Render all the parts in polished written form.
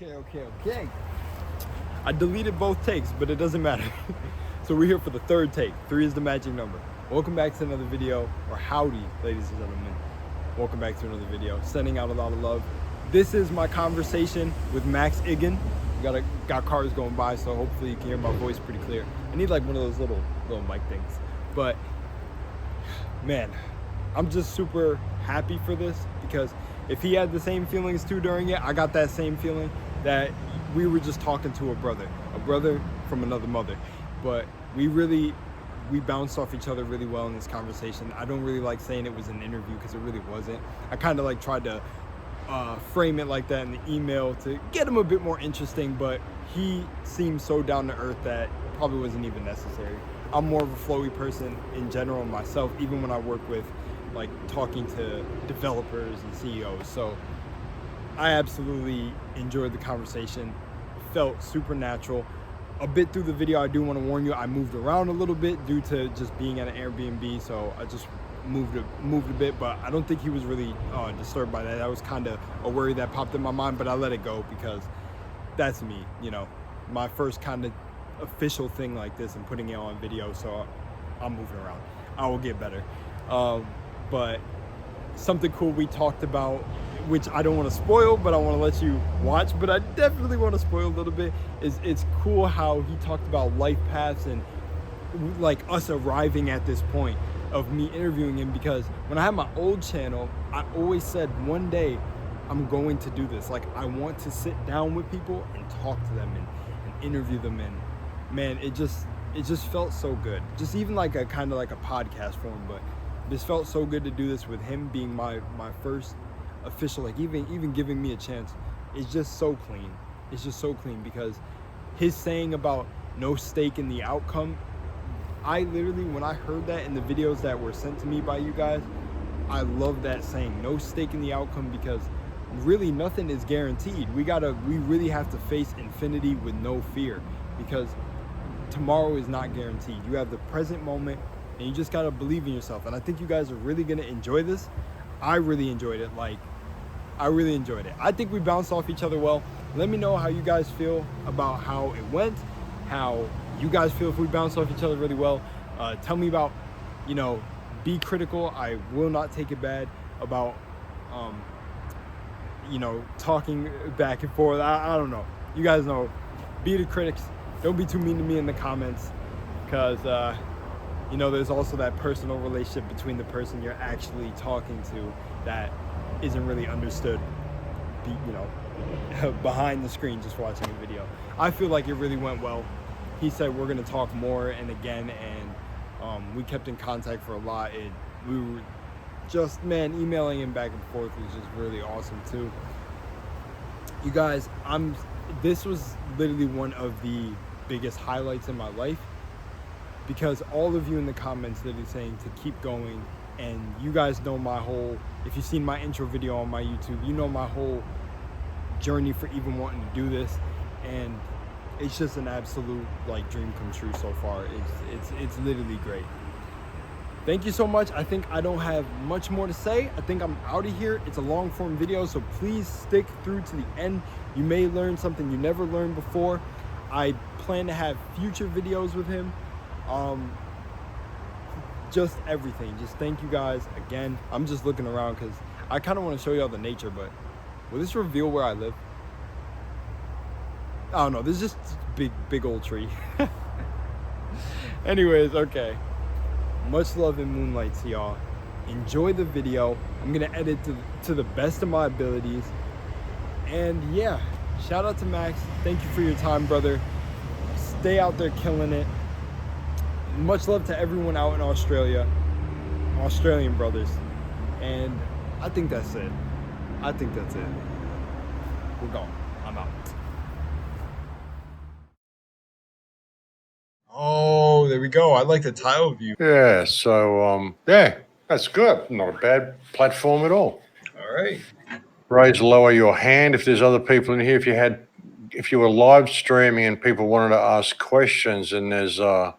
Okay. I deleted both takes, but it doesn't matter. So we're here for the third take. 3 is the magic number. Welcome back to another video, or howdy, ladies and gentlemen. Welcome back to another video. Sending out a lot of love. This is my conversation with Max Igan. We got cars going by, so hopefully you can hear my voice pretty clear. I need like one of those little mic things. But man, I'm just super happy for this, because if he had the same feelings too during it, I got that same feeling that we were just talking to a brother from another mother. But we bounced off each other really well in this conversation. I don't really like saying it was an interview, because it really wasn't. I kind of like tried to frame it like that in the email to get him a bit more interesting, but he seemed so down to earth that probably wasn't even necessary. I'm more of a flowy person in general myself, even when I work with like talking to developers and CEOs. So I absolutely enjoyed the conversation. It felt super natural. A bit through the video, I do want to warn you, I moved around a little bit due to just being at an Airbnb, so I just moved a bit, but I don't think he was really disturbed by that. That was kind of a worry that popped in my mind, but I let it go because that's me, you know, my first kind of official thing like this and putting it on video, so I'm moving around. I will get better. But something cool we talked about, which I don't want to spoil, but I want to let you watch, but I definitely want to spoil a little bit, is it's cool how he talked about life paths and like us arriving at this point of me interviewing him. Because when I had my old channel, I always said one day I'm going to do this. Like, I want to sit down with people and talk to them and interview them, and man, it just felt so good. Just even like a kind of like a podcast form, but this felt so good to do this with him being my first official, like even giving me a chance. It's just so clean. It's just so clean, because his saying about no stake in the outcome, I literally, when I heard that in the videos that were sent to me by you guys, I love that saying, no stake in the outcome, because really nothing is guaranteed. We really have to face infinity with no fear, because tomorrow is not guaranteed. You have the present moment, and you just gotta believe in yourself. And I think you guys are really gonna enjoy this. I really enjoyed it. I really enjoyed it. I think we bounced off each other well. Let me know how you guys feel about how it went, how you guys feel if we bounced off each other really well. Tell me about, you know, be critical. I will not take it bad about, you know, talking back and forth. I don't know. You guys know, be the critics. Don't be too mean to me in the comments, because you know, there's also that personal relationship between the person you're actually talking to that isn't really understood, you know, behind the screen just watching a video. I feel like it really went well. He said we're gonna talk more and again, and we kept in contact for a lot. We were just, man, emailing him back and forth was just really awesome too. You guys, this was literally one of the biggest highlights in my life, because all of you in the comments literally saying to keep going. And you guys know my whole, if you've seen my intro video on my YouTube, you know my whole journey for even wanting to do this, and it's just an absolute like dream come true so far. It's literally great. Thank you so much. I think I don't have much more to say. I think I'm out of here. It's a long form video, so please stick through to the end. You may learn something you never learned before. I plan to have future videos with him. Just everything. Just thank you guys again. I'm just looking around because I kind of want to show you all the nature, but will this reveal where I live? I don't know. There's just big old tree. Anyways, okay. Much love and moonlight to y'all. Enjoy the video. I'm gonna edit to the best of my abilities. And yeah, shout out to Max. Thank you for your time, brother. Stay out there killing it. Much love to everyone out in Australia, Australian brothers. And I think that's it. We're going. I'm out. Oh, there we go. I like the tile view. Yeah, so yeah, that's good. Not a bad platform at all. All right. Raise, lower your hand if there's other people in here. If you were live streaming and people wanted to ask questions, and there's a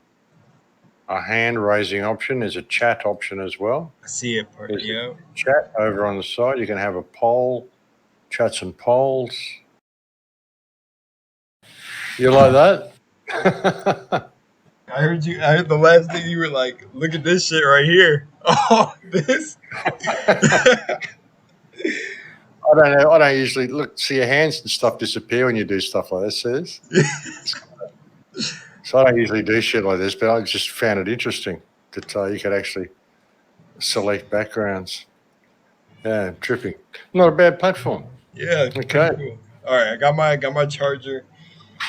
hand raising option. There's a chat option as well. I see it. Yeah. Chat over on the side. You can have a poll, chats and polls. You like that? I heard you. I heard the last thing you were like, "Look at this shit right here." Oh, this. I don't know. I don't usually see your hands and stuff disappear when you do stuff like this. See this? So I don't usually do shit like this, but I just found it interesting that you could actually select backgrounds. Yeah, tripping. Not a bad platform. Yeah. Okay. Cool. All right, I got my charger.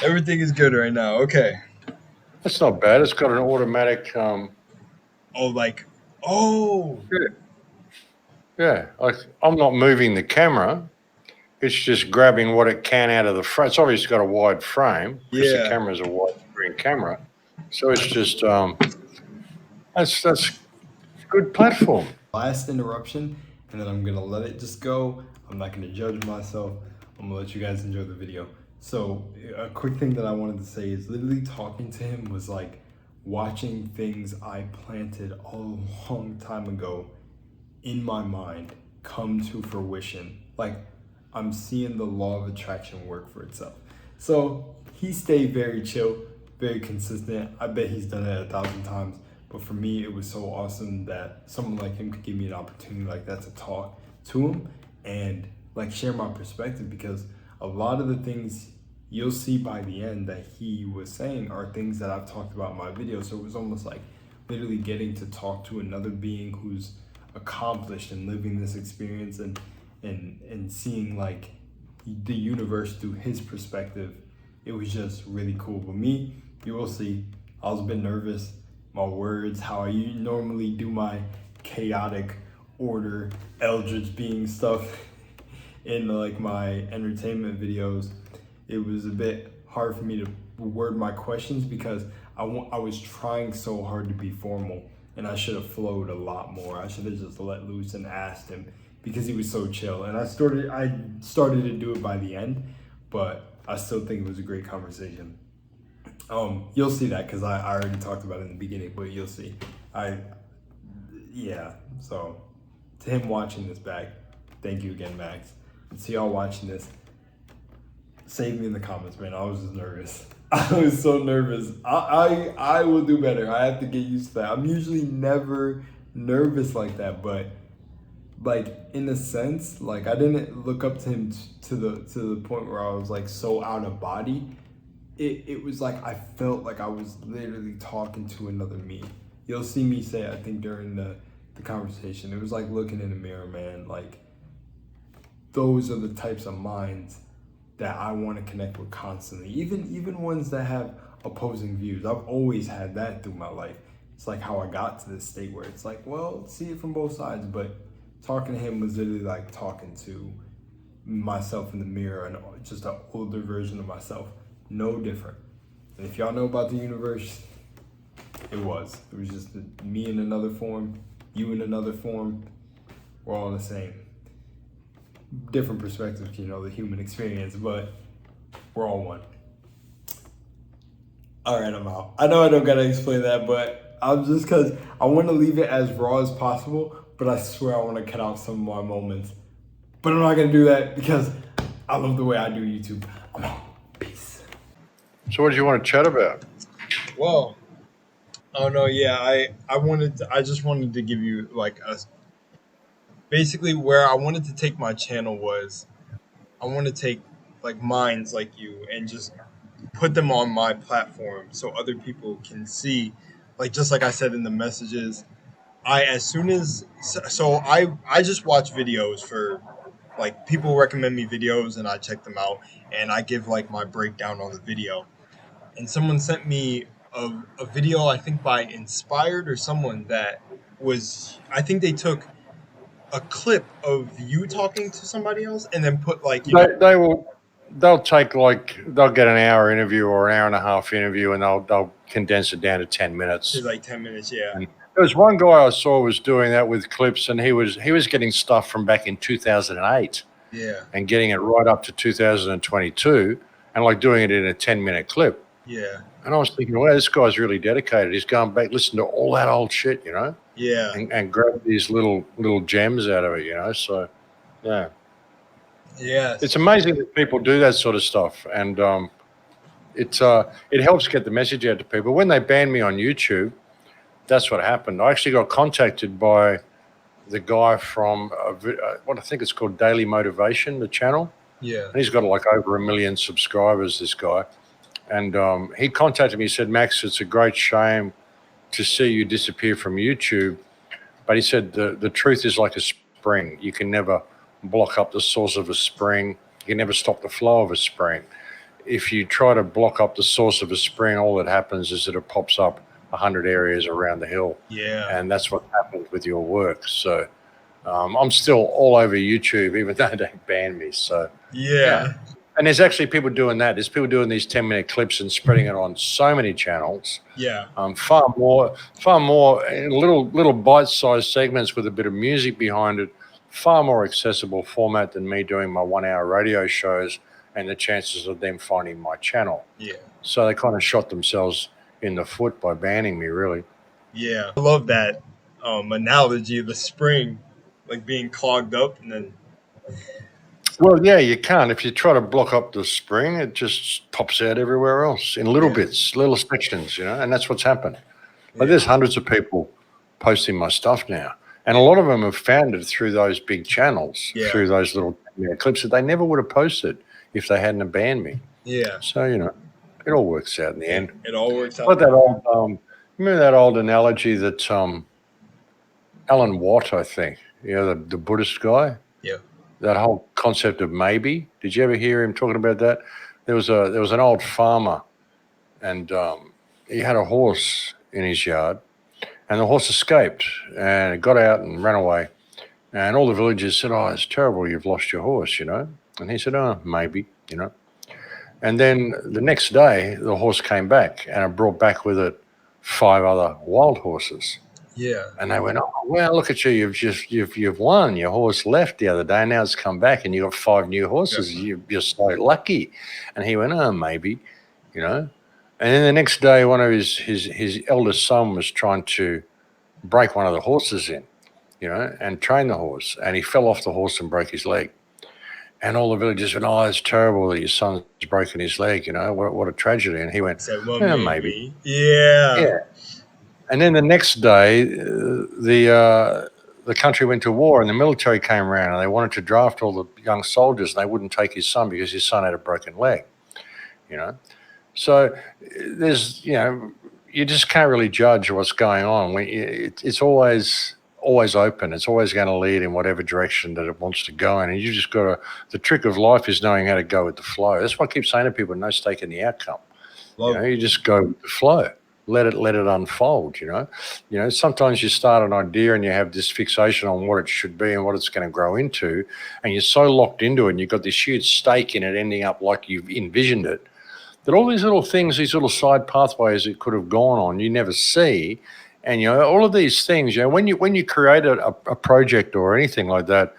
Everything is good right now. Okay. That's not bad. It's got an automatic. Oh, like, oh. Yeah, like I'm not moving the camera. It's just grabbing what it can out of the frame. It's obviously got a wide frame because the Yeah. camera is a wide screen camera. So it's just that's good platform. Last interruption, and then I'm gonna let it just go. I'm not gonna judge myself. I'm gonna let you guys enjoy the video. So a quick thing that I wanted to say is literally talking to him was like watching things I planted a long time ago in my mind come to fruition. Like I'm seeing the law of attraction work for itself. So he stayed very chill, very consistent. I bet he's done it 1,000 times. But for me, it was so awesome that someone like him could give me an opportunity like that to talk to him and like share my perspective, because a lot of the things you'll see by the end that he was saying are things that I've talked about in my video. So it was almost like literally getting to talk to another being who's accomplished and living this experience and seeing like the universe through his perspective. It was just really cool. But me, you will see, I was a bit nervous. My words, how I normally do my chaotic order, eldritch being stuff in like my entertainment videos. It was a bit hard for me to word my questions because I was trying so hard to be formal, and I should have flowed a lot more. I should have just let loose and asked him because he was so chill. And I started to do it by the end, but I still think it was a great conversation. You'll see that because I already talked about it in the beginning, but you'll see. Yeah, so to him watching this back, thank you again, Max. And to y'all watching this, save me in the comments, man. I was just nervous. I was so nervous. I will do better. I have to get used to that. I'm usually never nervous like that, but like in a sense, like I didn't look up to him to the point where I was like so out of body. It was like I felt like I was literally talking to another me. You'll see me say, I think during the conversation, it was like looking in a mirror, man. Like those are the types of minds that I want to connect with constantly. Even ones that have opposing views. I've always had that through my life. It's like how I got to this state where it's like, well, see it from both sides. But talking to him was literally like talking to myself in the mirror and just an older version of myself. No different. And if y'all know about the universe, it was just me in another form, you in another form. We're all the same. Different perspectives, you know, the human experience, but we're all one. All right, I'm out. I know I don't gotta explain that, but I'm just because I want to leave it as raw as possible, but I swear I want to cut out some of my moments. But I'm not gonna do that because I love the way I do YouTube. I'm out. Peace. So what do you want to chat about? Well, oh no, yeah, I just wanted to give you like basically where I wanted to take my channel was I want to take like minds like you and just put them on my platform so other people can see, like just like I said in the messages, I just watch videos for like people recommend me videos and I check them out and I give like my breakdown on the video. And someone sent me a video, I think by Inspired or someone, that was, I think they took a clip of you talking to somebody else and then put like, you know, They'll get an hour interview or an hour and a half interview and they'll condense it down to 10 minutes. it's like 10 minutes, yeah. And there was one guy I saw was doing that with clips, and he was getting stuff from back in 2008 Yeah, and getting it right up to 2022 and like doing it in a 10-minute clip. yeah, And I was thinking, wow, this guy's really dedicated. He's going back, listen to all that old shit, you know, yeah. and grab these little gems out of it, you know. So, yeah. Yeah. It's amazing that people do that sort of stuff. And it helps get the message out to people. When they banned me on YouTube, that's what happened. I actually got contacted by the guy from what I think it's called Daily Motivation, the channel. Yeah. And he's got like over 1 million subscribers, this guy. And he contacted me. He said, Max, it's a great shame to see you disappear from YouTube. But he said the truth is like a spring. You can never block up the source of a spring. You can never stop the flow of a spring. If you try to block up the source of a spring, all that happens is that it pops up 100 areas around the hill. Yeah. And that's what happened with your work. So I'm still all over YouTube, even though they banned me. So yeah. And there's actually people doing that. There's people doing these 10-minute clips and spreading it on so many channels. Yeah. Far more in little bite-sized segments with a bit of music behind it. Far more accessible format than me doing my 1-hour radio shows and the chances of them finding my channel. Yeah. So they kind of shot themselves in the foot by banning me, really. Yeah. I love that analogy of the spring, like being clogged up and then. Well, yeah, you can't. If you try to block up the spring, it just pops out everywhere else in little bits, little sections, and that's what's happened. Like there's hundreds of people posting my stuff now. And a lot of them have found it through those big channels, through those little clips that they never would have posted if they hadn't banned me. Yeah. So, it all works out in the end. It all works out. Like that old, remember that old analogy that Alan Watt, I think, the Buddhist guy? Yeah. That whole concept of maybe. Did you ever hear him talking about that? There was an old farmer, and he had a horse in his yard, and the horse escaped and it got out and ran away. And all the villagers said, "Oh, it's terrible, you've lost your horse," And he said, "Oh, maybe, And then the next day, the horse came back, and it brought back with it 5 other wild horses. Yeah. And they went, "Oh, well, look at you! You've won. Your horse left the other day, and now it's come back, and you got 5 new horses. Yeah. You're so lucky." And he went, "Oh, maybe, And then the next day, one of his eldest son was trying to break one of the horses in, and train the horse, and he fell off the horse and broke his leg. And all the villagers went, "Oh, it's terrible that your son's broken his leg. What a tragedy." And he went, "Oh, maybe." Yeah. And then the next day, the country went to war, and the military came around, and they wanted to draft all the young soldiers, and they wouldn't take his son because his son had a broken leg. So there's, you just can't really judge what's going on. It's always open. It's always going to lead in whatever direction that it wants to go in, and you just got to. The trick of life is knowing how to go with the flow. That's what I keep saying to people: no stake in the outcome. You just go with the flow. Let it unfold, Sometimes you start an idea and you have this fixation on what it should be and what it's going to grow into, and you're so locked into it and you've got this huge stake in it ending up like you've envisioned it, that all these little things, these little side pathways it could have gone on, you never see. And, all of these things, when you create a project or anything like that,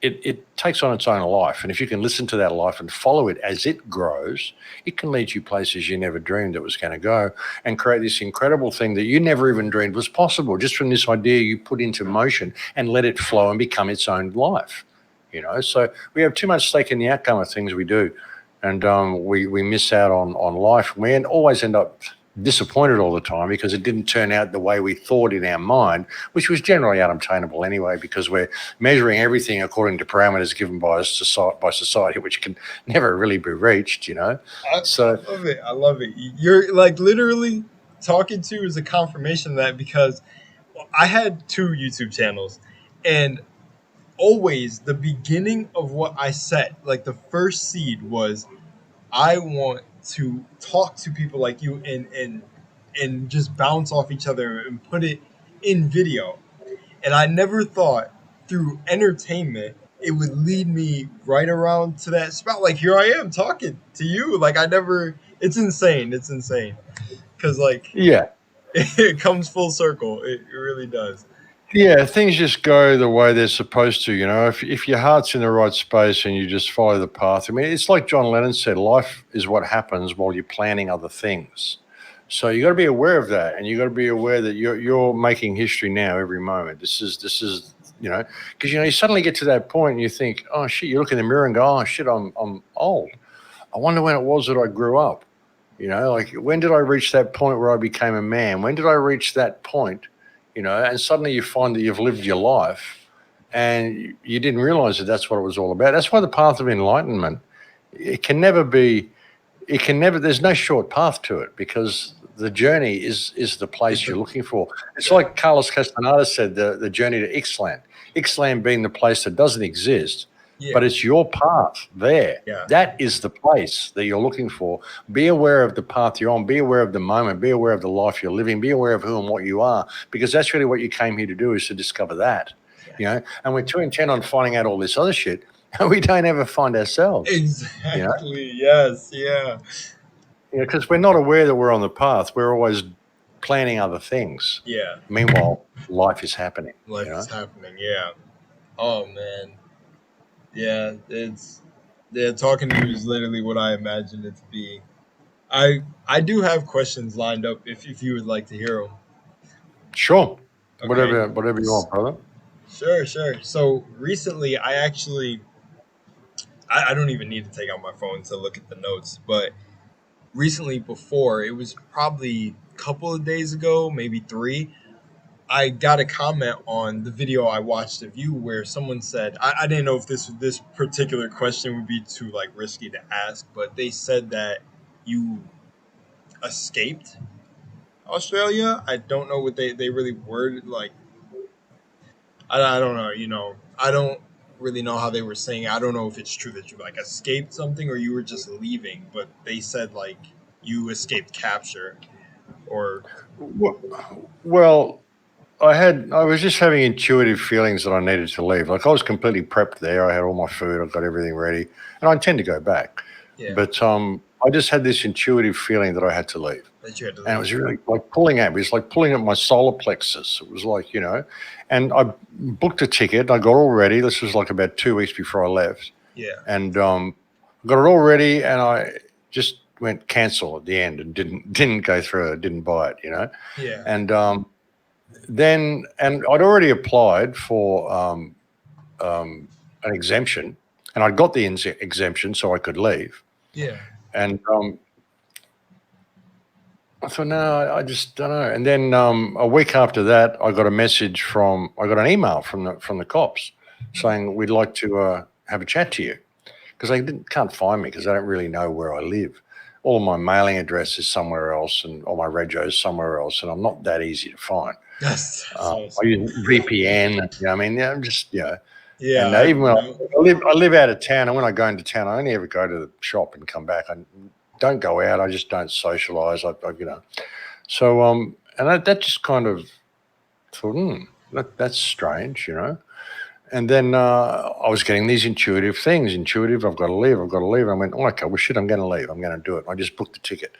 it takes on its own life. And if you can listen to that life and follow it as it grows, it can lead you places you never dreamed it was going to go and create this incredible thing that you never even dreamed was possible, just from this idea you put into motion and let it flow and become its own life. So we have too much stake in the outcome of things we do. And we miss out on life. We always end up disappointed all the time because it didn't turn out the way we thought in our mind, which was generally unobtainable anyway, because we're measuring everything according to parameters given by us by society, which can never really be reached, I love it. You're like literally talking to is a confirmation of that, because I had 2 YouTube channels, and always the beginning of what I set, like the first seed was, I want to talk to people like you and just bounce off each other and put it in video. And I never thought through entertainment it would lead me right around to that spot. Like here I am talking to you. Like it's insane. It's insane. Cause it comes full circle. It really does. Yeah, things just go the way they're supposed to, If your heart's in the right space and you just follow the path. I mean, it's like John Lennon said, life is what happens while you're planning other things. So you got to be aware of that, and you got to be aware that you're making history now every moment. This is because you suddenly get to that point and you think, oh shit, you look in the mirror and go, oh shit, I'm old. I wonder when it was that I grew up. You know, like when did I reach that point where I became a man? When did I reach that point? You know, and suddenly you find that you've lived your life and you didn't realize that that's what it was all about. That's why the path of enlightenment, it can never be, it can never, there's no short path to it because the journey is the place you're looking for. It's like Carlos Castaneda said, the journey to Ixtlan. Ixtlan being the place that doesn't exist, but it's your path there. Yeah. That is the place that you're looking for. Be aware of the path you're on. Be aware of the moment. Be aware of the life you're living. Be aware of who and what you are, because that's really what you came here to do, is to discover that. You know, and we're too intent on finding out all this other shit, and we don't ever find ourselves. Exactly. You know? Yes. Yeah. Yeah, because we're not aware that we're on the path. We're always planning other things. Yeah. Meanwhile, life is happening. Life is happening. Yeah. Oh man. Yeah. Talking to you is literally what I imagined it to be. I do have questions lined up if you would like to hear them. Sure. Okay. Whatever you want, brother. Sure. So recently, I don't even need to take out my phone to look at the notes, but recently, before, it was probably a couple of days ago, maybe 3, I got a comment on the video I watched of you where someone said, I didn't know if this particular question would be too like risky to ask, but they said that you escaped Australia. I don't know what they really worded, like, I don't know, you know, I don't really know how they were saying it. I don't know if it's true that you like escaped something or you were just leaving, but they said like you escaped capture or Well, I was just having intuitive feelings that I needed to leave. Like I was completely prepped there. I had all my food. I got everything ready, and I intend to go back. yeah, But I just had this intuitive feeling that I had to leave. that you had to And it leave. was really like pulling at me. It's like pulling at my solar plexus. It was like, you know, and I booked a ticket. I got all ready. This was like about 2 weeks before I left. Yeah. And got it all ready, and I just went cancel at the end and didn't go through it, didn't buy it, you know. Yeah. And then I'd already applied for an exemption, and I'd got the exemption so I could leave. Yeah. And I thought, no, I just don't know. And then a week after that, I got an email from the cops saying we'd like to have a chat to you, because they can't find me because they don't really know where I live. All of my mailing address is somewhere else, and all my rego is somewhere else, and I'm not that easy to find. That's I use VPN. You know, I mean, yeah, I'm just, you know. yeah. And even when I live out of town, and when I go into town, I only ever go to the shop and come back. I don't go out. I just don't socialize. I you know. So and that just kind of thought, that's strange, you know. And then I was getting these intuitive things. I've got to leave. I went, oh, okay, well, shit, I'm going to leave. I'm going to do it. I just booked the ticket,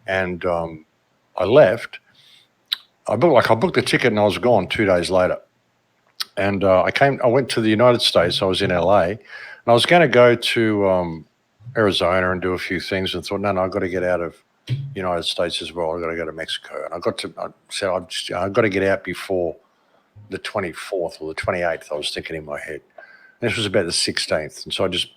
and I left. I booked the ticket, and I was gone 2 days later. And I went to the United States. I was in LA, and I was going to go to Arizona and do a few things, and thought, no, I've got to get out of the United States as well. I've got to go to Mexico. And I said, I've got to get out before the 24th or the 28th, I was thinking in my head. And this was about the 16th. And so I just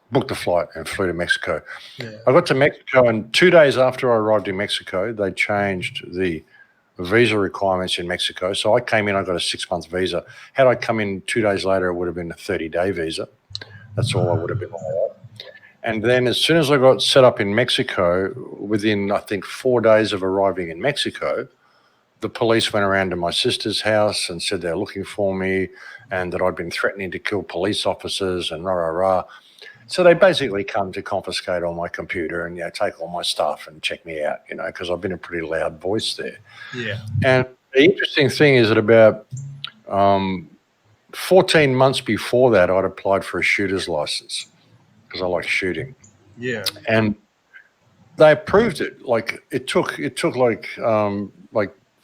booked a flight and flew to Mexico. Yeah. I got to Mexico, and 2 days after I arrived in Mexico, they changed the visa requirements in Mexico. So I came in, I got a 6-month visa. Had I come in 2 days later, it would have been a 30-day visa. That's all I would have been allowed. And then as soon as I got set up in Mexico, within, I think, 4 days of arriving in Mexico, the police went around to my sister's house and said they're looking for me and that I'd been threatening to kill police officers and rah. So they basically come to confiscate all my computer and, you know, take all my stuff and check me out, you know, because I've been a pretty loud voice there. Yeah. And the interesting thing is that about 14 months before that, I'd applied for a shooter's license because I like shooting. Yeah. And they approved it. Like it took like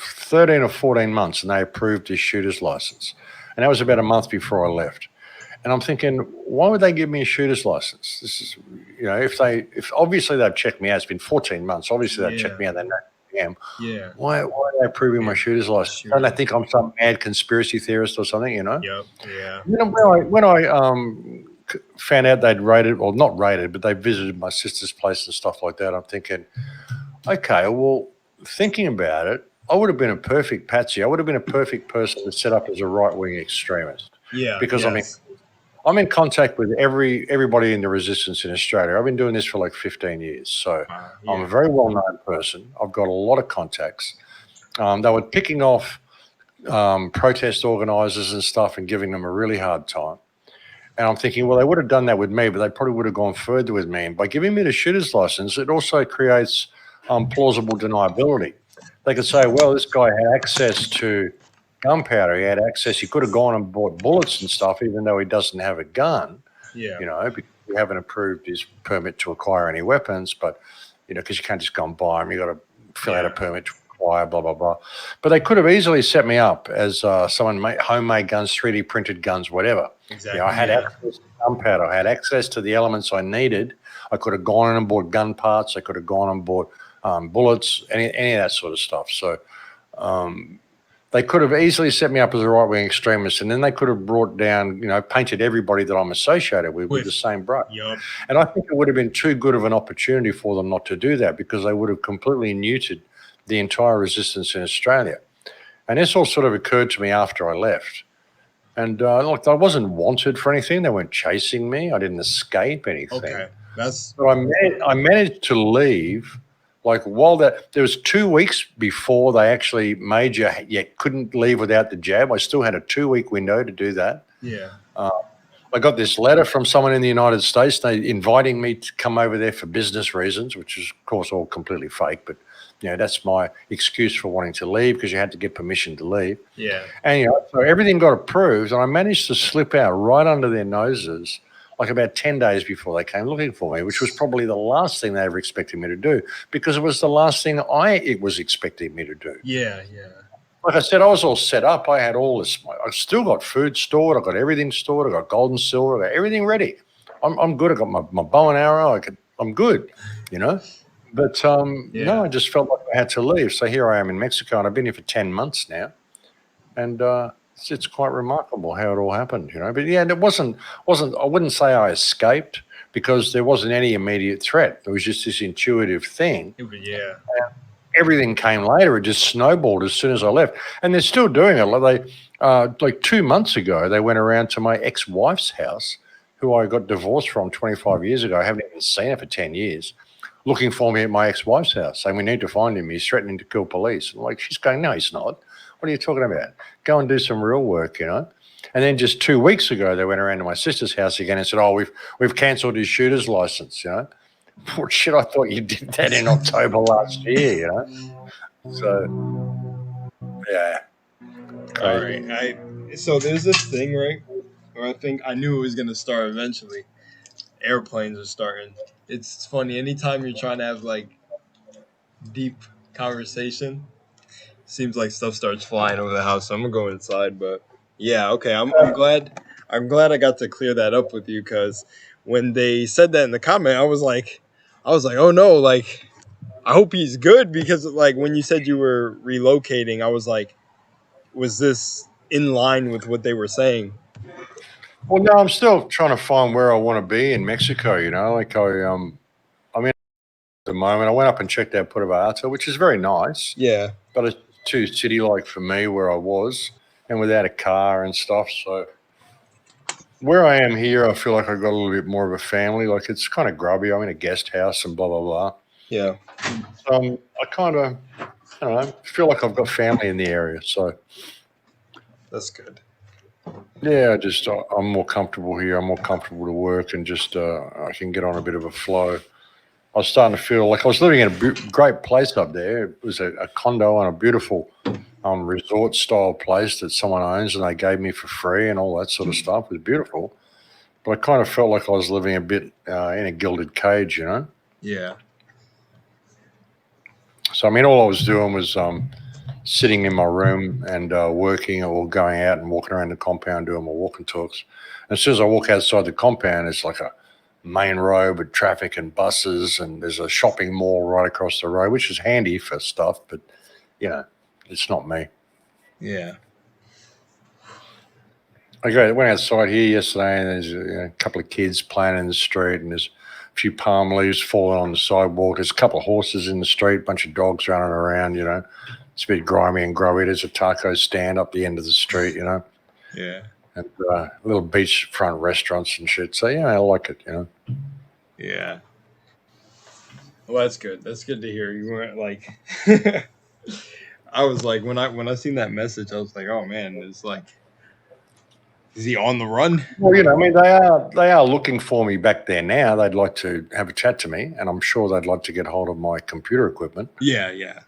13 or 14 months, and they approved this shooter's license. And that was about a month before I left. And I'm thinking, why would they give me a shooter's license? This is, you know, if obviously they've checked me out. It's been 14 months. Obviously they've checked me out. They know who I am. Yeah. Why are they approving my shooter's license? Sure. Don't they think I'm some mad conspiracy theorist or something? You know? Yep. Yeah. You know, when I found out they'd raided, or not raided, but they visited my sister's place and stuff like that, I'm thinking, Okay, well, thinking about it, I would have been a perfect patsy. I would have been a perfect person to set up as a right-wing extremist Yeah. because Yes. I'm in contact with everybody in the resistance in Australia. I've been doing this for like 15 years, so I'm a Yeah. very well-known person. I've got a lot of contacts. They were picking off protest organisers and stuff and giving them a really hard time. And I'm thinking, well, they would have done that with me, but they probably would have gone further with me. And by giving me the shooter's license, it also creates plausible deniability. They could say, well, this guy had access to gunpowder. He had access. He could have gone and bought bullets and stuff, even though he doesn't have a gun, Yeah. because we haven't approved his permit to acquire any weapons. But, because you can't just go and buy them. You've got to fill out a permit to acquire, blah, blah, blah. But they could have easily set me up as someone made homemade guns, 3D printed guns, whatever. Exactly. I had access to gunpowder. I had access to the elements I needed. I could have gone in and bought gun parts. I could have gone and bought bullets, any of that sort of stuff. So they could have easily set me up as a right-wing extremist, and then they could have brought down, painted everybody that I'm associated with the same brush. Yep. And I think it would have been too good of an opportunity for them not to do that, because they would have completely neutered the entire resistance in Australia. And this all sort of occurred to me after I left. And look, I wasn't wanted for anything. They weren't chasing me. I didn't escape anything. Okay. But I managed to leave. Like there was 2 weeks before they actually made you couldn't leave without the jab. I still had a 2-week window to do that. Yeah. I got this letter from someone in the United States, they inviting me to come over there for business reasons, which is of course all completely fake. But that's my excuse for wanting to leave, because you had to get permission to leave. Yeah. And so everything got approved, and I managed to slip out right under their noses, like about 10 days before they came looking for me, which was probably the last thing they ever expected me to do, because it was the last thing it was expecting me to do. Yeah. Yeah. Like I said, I was all set up. I had all this. I still got food stored. I got everything stored. I got gold and silver. I got everything ready. I'm good. I got my bow and arrow. I'm good, But no, I just felt like I had to leave. So here I am in Mexico, and I've been here for 10 months now, and it's quite remarkable how it all happened, But yeah, and it wasn't. I wouldn't say I escaped, because there wasn't any immediate threat. There was just this intuitive thing. Yeah. Everything came later. It just snowballed as soon as I left, and they're still doing it. Like 2 months ago, they went around to my ex-wife's house, who I got divorced from 25 years ago. I haven't even seen her for 10 years. Looking for me at my ex-wife's house, saying we need to find him. He's threatening to kill police. I'm like, she's going, no, he's not. What are you talking about? Go and do some real work, And then just 2 weeks ago, they went around to my sister's house again and said, oh, we've cancelled his shooter's license, Well, shit, I thought you did that in October last year, So, yeah. All right. So there's this thing, right, where I think I knew it was gonna start eventually. Airplanes are starting. It's funny. Anytime you're trying to have like deep conversation, seems like stuff starts flying over the house. So I'm gonna go inside. But yeah, okay. I'm glad. I'm glad I got to clear that up with you, because when they said that in the comment, I was like, oh no, like I hope he's good, because like when you said you were relocating, I was like, was this in line with what they were saying? Well, no, I'm still trying to find where I want to be in Mexico, Like I'm in at the moment. I went up and checked out Puerto Vallarta, which is very nice. Yeah. But it's too city-like for me where I was, and without a car and stuff. So where I am here, I feel like I got a little bit more of a family. Like it's kind of grubby. I'm in a guest house and blah, blah, blah. Yeah. I kind of, I don't know, feel like I've got family in the area. So That's good. yeah, I'm more comfortable here. I'm more comfortable to work, and just I can get on a bit of a flow. I was starting to feel like I was living in a great place up there. It was a condo and a beautiful resort-style place that someone owns, and they gave me for free and all that sort of stuff. It was beautiful. But I kind of felt like I was living a bit in a gilded cage, Yeah. So, I mean, all I was doing was sitting in my room and working, or going out and walking around the compound doing my walking talks. And as soon as I walk outside the compound, it's like a main road with traffic and buses, and there's a shopping mall right across the road, which is handy for stuff, but, it's not me. Yeah. I went outside here yesterday, and there's a couple of kids playing in the street, and there's a few palm leaves falling on the sidewalk. There's a couple of horses in the street, bunch of dogs running around, you know. It's a bit grimy and grubby. There's a taco stand up the end of the street, you know, Yeah. and little beachfront restaurants and shit. So, yeah, I like it, you know. Yeah. Well, that's good. That's good to hear. You weren't like I was like when I seen that message, I was like, oh man, it's like, is he on the run? Well, you know, I mean, they are looking for me back there now. They'd like to have a chat to me, and I'm sure they'd like to get hold of my computer equipment. Yeah, yeah.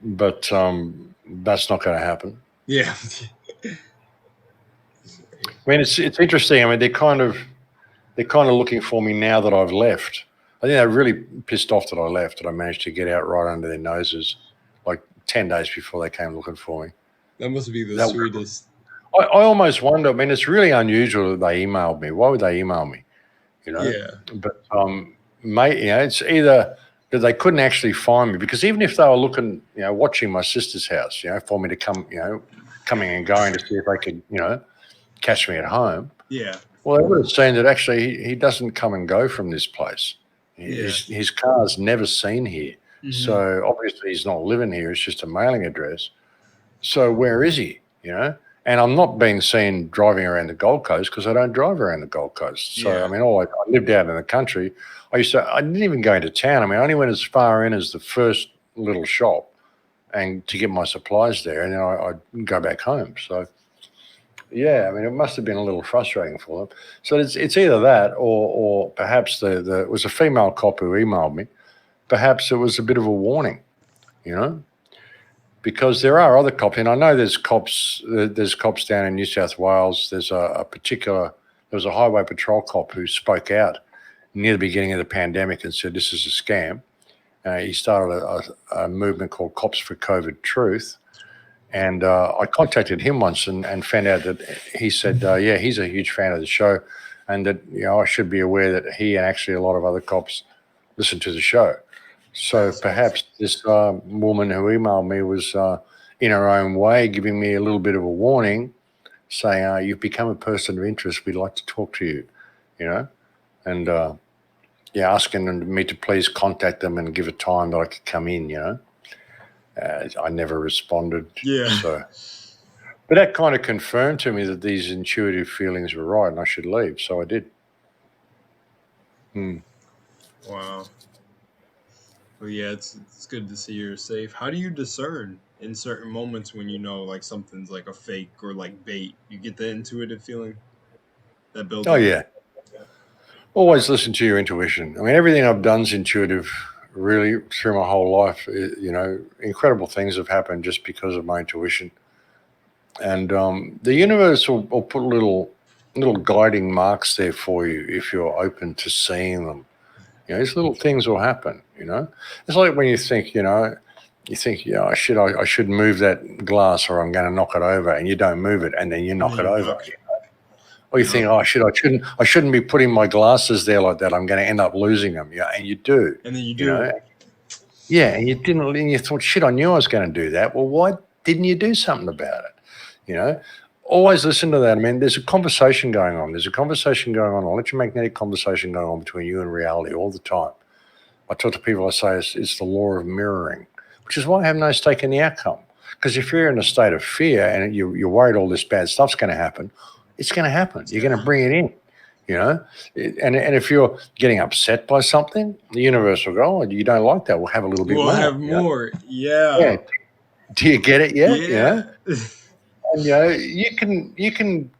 But that's not going to happen. Yeah. I mean, it's interesting. I mean, they're kind of looking for me now that I've left. I think they're really pissed off that I left, that I managed to get out right under their noses, like 10 days before they came looking for me. That must be the sweetest. I almost wonder. I mean, it's really unusual that they emailed me. Why would they email me? You know. Yeah. But mate, you know, it's either that they couldn't actually find me, because even if they were looking, you know, watching my sister's house, you know, for me to come, you know, coming and going to see if they could, you know, catch me at home. Yeah. Well, they would have seen that actually he doesn't come and go from this place. His car's never seen here. Mm-hmm. So obviously he's not living here. It's just a mailing address. So where is he? You know? And I'm not being seen driving around the Gold Coast, because I don't drive around the Gold Coast. So, Yeah. I mean, I lived out in the country. I didn't even go into town. I mean, I only went as far in as the first little shop and to get my supplies there. And then I'd go back home. So, yeah, I mean, it must have been a little frustrating for them. So it's either that or perhaps it was a female cop who emailed me. Perhaps it was a bit of a warning, you know, because there are other cops, and I know there's cops down in New South Wales. There's there was a highway patrol cop who spoke out near the beginning of the pandemic and said this is a scam. He started a movement called Cops for COVID Truth. And I contacted him once and found out that he said, yeah, he's a huge fan of the show, and that, you know, I should be aware that he and actually a lot of other cops listen to the show. So perhaps this woman who emailed me was, in her own way, giving me a little bit of a warning, saying, you've become a person of interest. We'd like to talk to you, you know, and asking me to please contact them and give a time that I could come in, you know. I never responded. Yeah. So, but that kind of confirmed to me that these intuitive feelings were right and I should leave. So I did. Wow. Well, yeah, it's good to see you're safe. How do you discern in certain moments when you know like something's like a fake or like bait? You get the intuitive feeling that builds Oh, up? yeah. Always listen to your intuition. I mean, everything I've done is intuitive. Really, through my whole life, you know, incredible things have happened just because of my intuition. And the universe will put little guiding marks there for you if you're open to seeing them. You know, these little things will happen. You know, it's like when you think, yeah, I should move that glass or I'm going to knock it over, and you don't move it, and then you knock it over. Or you think, I shouldn't be putting my glasses there like that. I'm going to end up losing them. Yeah, and you do. And then you do. You know? Yeah, and you didn't. And you thought, shit, I knew I was going to do that. Well, why didn't you do something about it? You know, always listen to that. I mean, there's a conversation going on. There's a conversation going on, an electromagnetic conversation going on between you and reality all the time. I talk to people, I say it's the law of mirroring, which is why I have no stake in the outcome. Because if you're in a state of fear and you're worried all this bad stuff's going to happen, it's going to happen. You're going to bring it in, you know. And if you're getting upset by something, the universe will go, oh, you don't like that, we'll have a little bit more. We'll have more. Yeah. Yeah. Do you get it yet? Yeah. You know? And, you know, you can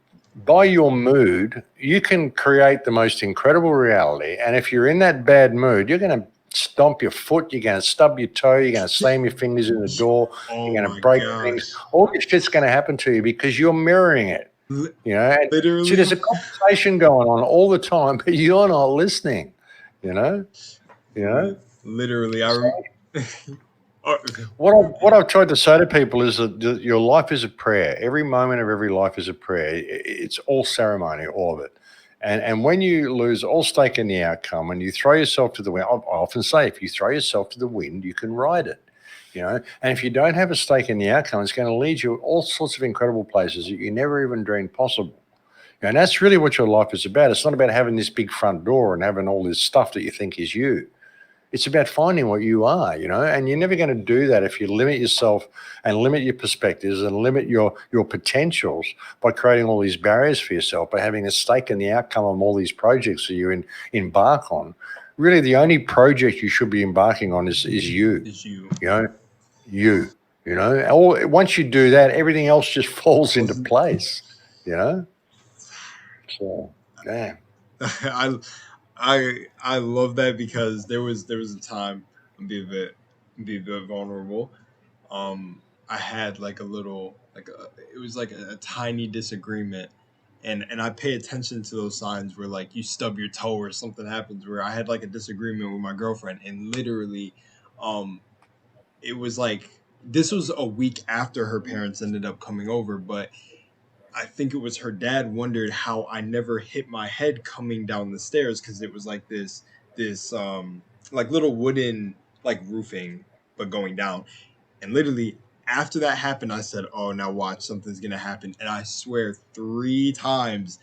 by your mood, you can create the most incredible reality. And if you're in that bad mood, you're going to stomp your foot, you're going to stub your toe, you're going to slam your fingers in the door, you're going to break things. All this shit's going to happen to you because you're mirroring it. You know, literally. See, there's a conversation going on all the time, but you're not listening. You know. Literally, What I've tried to say to people is that your life is a prayer. Every moment of every life is a prayer. It's all ceremony, all of it. And when you lose all stake in the outcome and you throw yourself to the wind, I often say, if you throw yourself to the wind, you can ride it. You know, and if you don't have a stake in the outcome, it's going to lead you all sorts of incredible places that you never even dreamed possible. And that's really what your life is about. It's not about having this big front door and having all this stuff that you think is you. It's about finding what you are, and you're never going to do that if you limit yourself and limit your perspectives and limit your potentials by creating all these barriers for yourself, by having a stake in the outcome of all these projects that you embark on. Really, the only project you should be embarking on is you. It's you. Once you do that, everything else just falls into place. So, yeah. I love that, because there was a time, I'll be a bit vulnerable. I had like a little, it was like a tiny disagreement, and I pay attention to those signs where like you stub your toe or something happens, where I had like a disagreement with my girlfriend, and literally, it was like, this was a week after her parents ended up coming over, but I think it was her dad wondered how I never hit my head coming down the stairs, because it was like this like little wooden like roofing but going down. And literally after that happened, I said, "Oh, now watch, something's gonna happen." And I swear 3 times,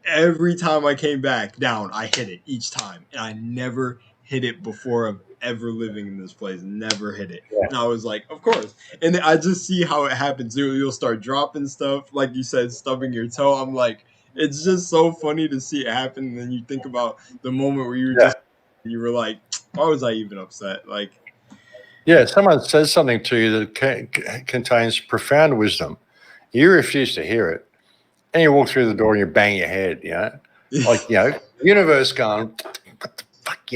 every time I came back down, I hit it each time, and I never hit it before of ever living in this place. Never hit it. Yeah. And I was like, of course. And I just see how it happens. You'll start dropping stuff, like you said, stubbing your toe. I'm like, it's just so funny to see it happen. And then you think about the moment where you were like, why was I even upset? Like, yeah, someone says something to you that contains profound wisdom. You refuse to hear it, and you walk through the door and you bang your head. Universe going, what the fuck,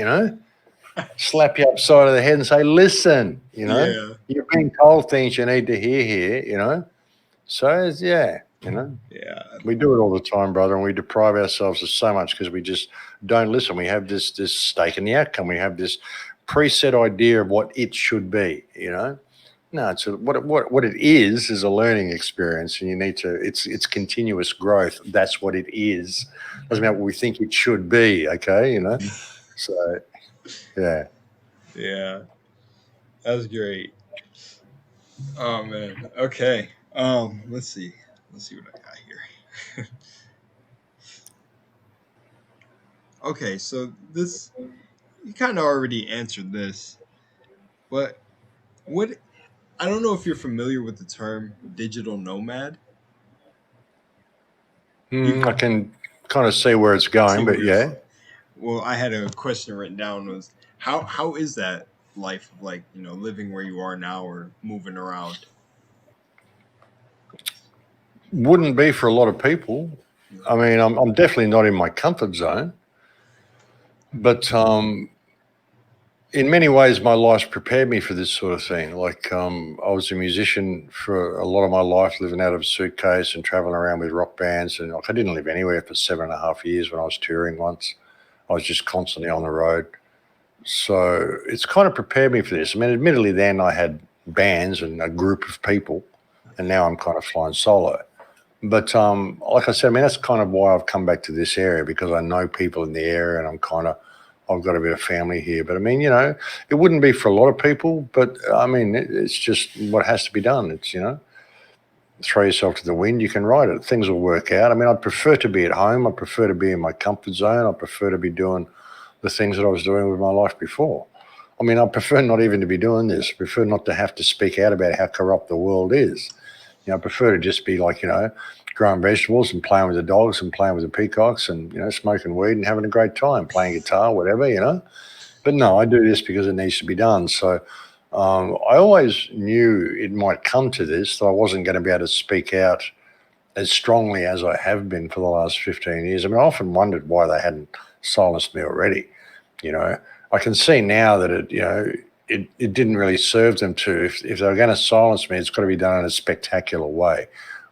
slap you upside of the head and say, listen, Yeah. you're being told things you need to hear here. So Yeah. we do it all the time, brother, and we deprive ourselves of so much because we just don't listen. We have this stake in the outcome. We have this preset idea of what it should be. No, it's what it is a learning experience, and you need to. It's continuous growth. That's what it is. Doesn't matter what we think it should be. Okay, So, yeah. Yeah. That's great. Oh man. Okay. Let's see. Let's see what I got here. Okay, so this, you kind of already answered this, but what, I don't know if you're familiar with the term digital nomad. I can kind of see where it's going, but yeah. Well, I had a question written down, was how is that life of, like, living where you are now or moving around? Wouldn't be for a lot of people. I mean, I'm definitely not in my comfort zone, but in many ways, my life's prepared me for this sort of thing. Like, I was a musician for a lot of my life, living out of a suitcase and traveling around with rock bands. And I didn't live anywhere for 7.5 years when I was touring once. I was just constantly on the road. So it's kind of prepared me for this. I mean, admittedly, then I had bands and a group of people, and now I'm kind of flying solo. But like I said, I mean, that's kind of why I've come back to this area, because I know people in the area, and I've got a bit of family here. But I mean, it wouldn't be for a lot of people, but I mean, it's just what has to be done. It's, throw yourself to the wind, you can ride it. Things will work out. I mean, I'd prefer to be at home. I prefer to be in my comfort zone. I prefer to be doing the things that I was doing with my life before. I mean, I prefer not even to be doing this. I prefer not to have to speak out about how corrupt the world is. I prefer to just be like, growing vegetables and playing with the dogs and playing with the peacocks and, smoking weed and having a great time, playing guitar, whatever. But no, I do this because it needs to be done. So I always knew it might come to this, that I wasn't going to be able to speak out as strongly as I have been for the last 15 years. I mean, I often wondered why they hadn't silenced me already. I can see now that it didn't really serve them to. If they were going to silence me, it's got to be done in a spectacular way,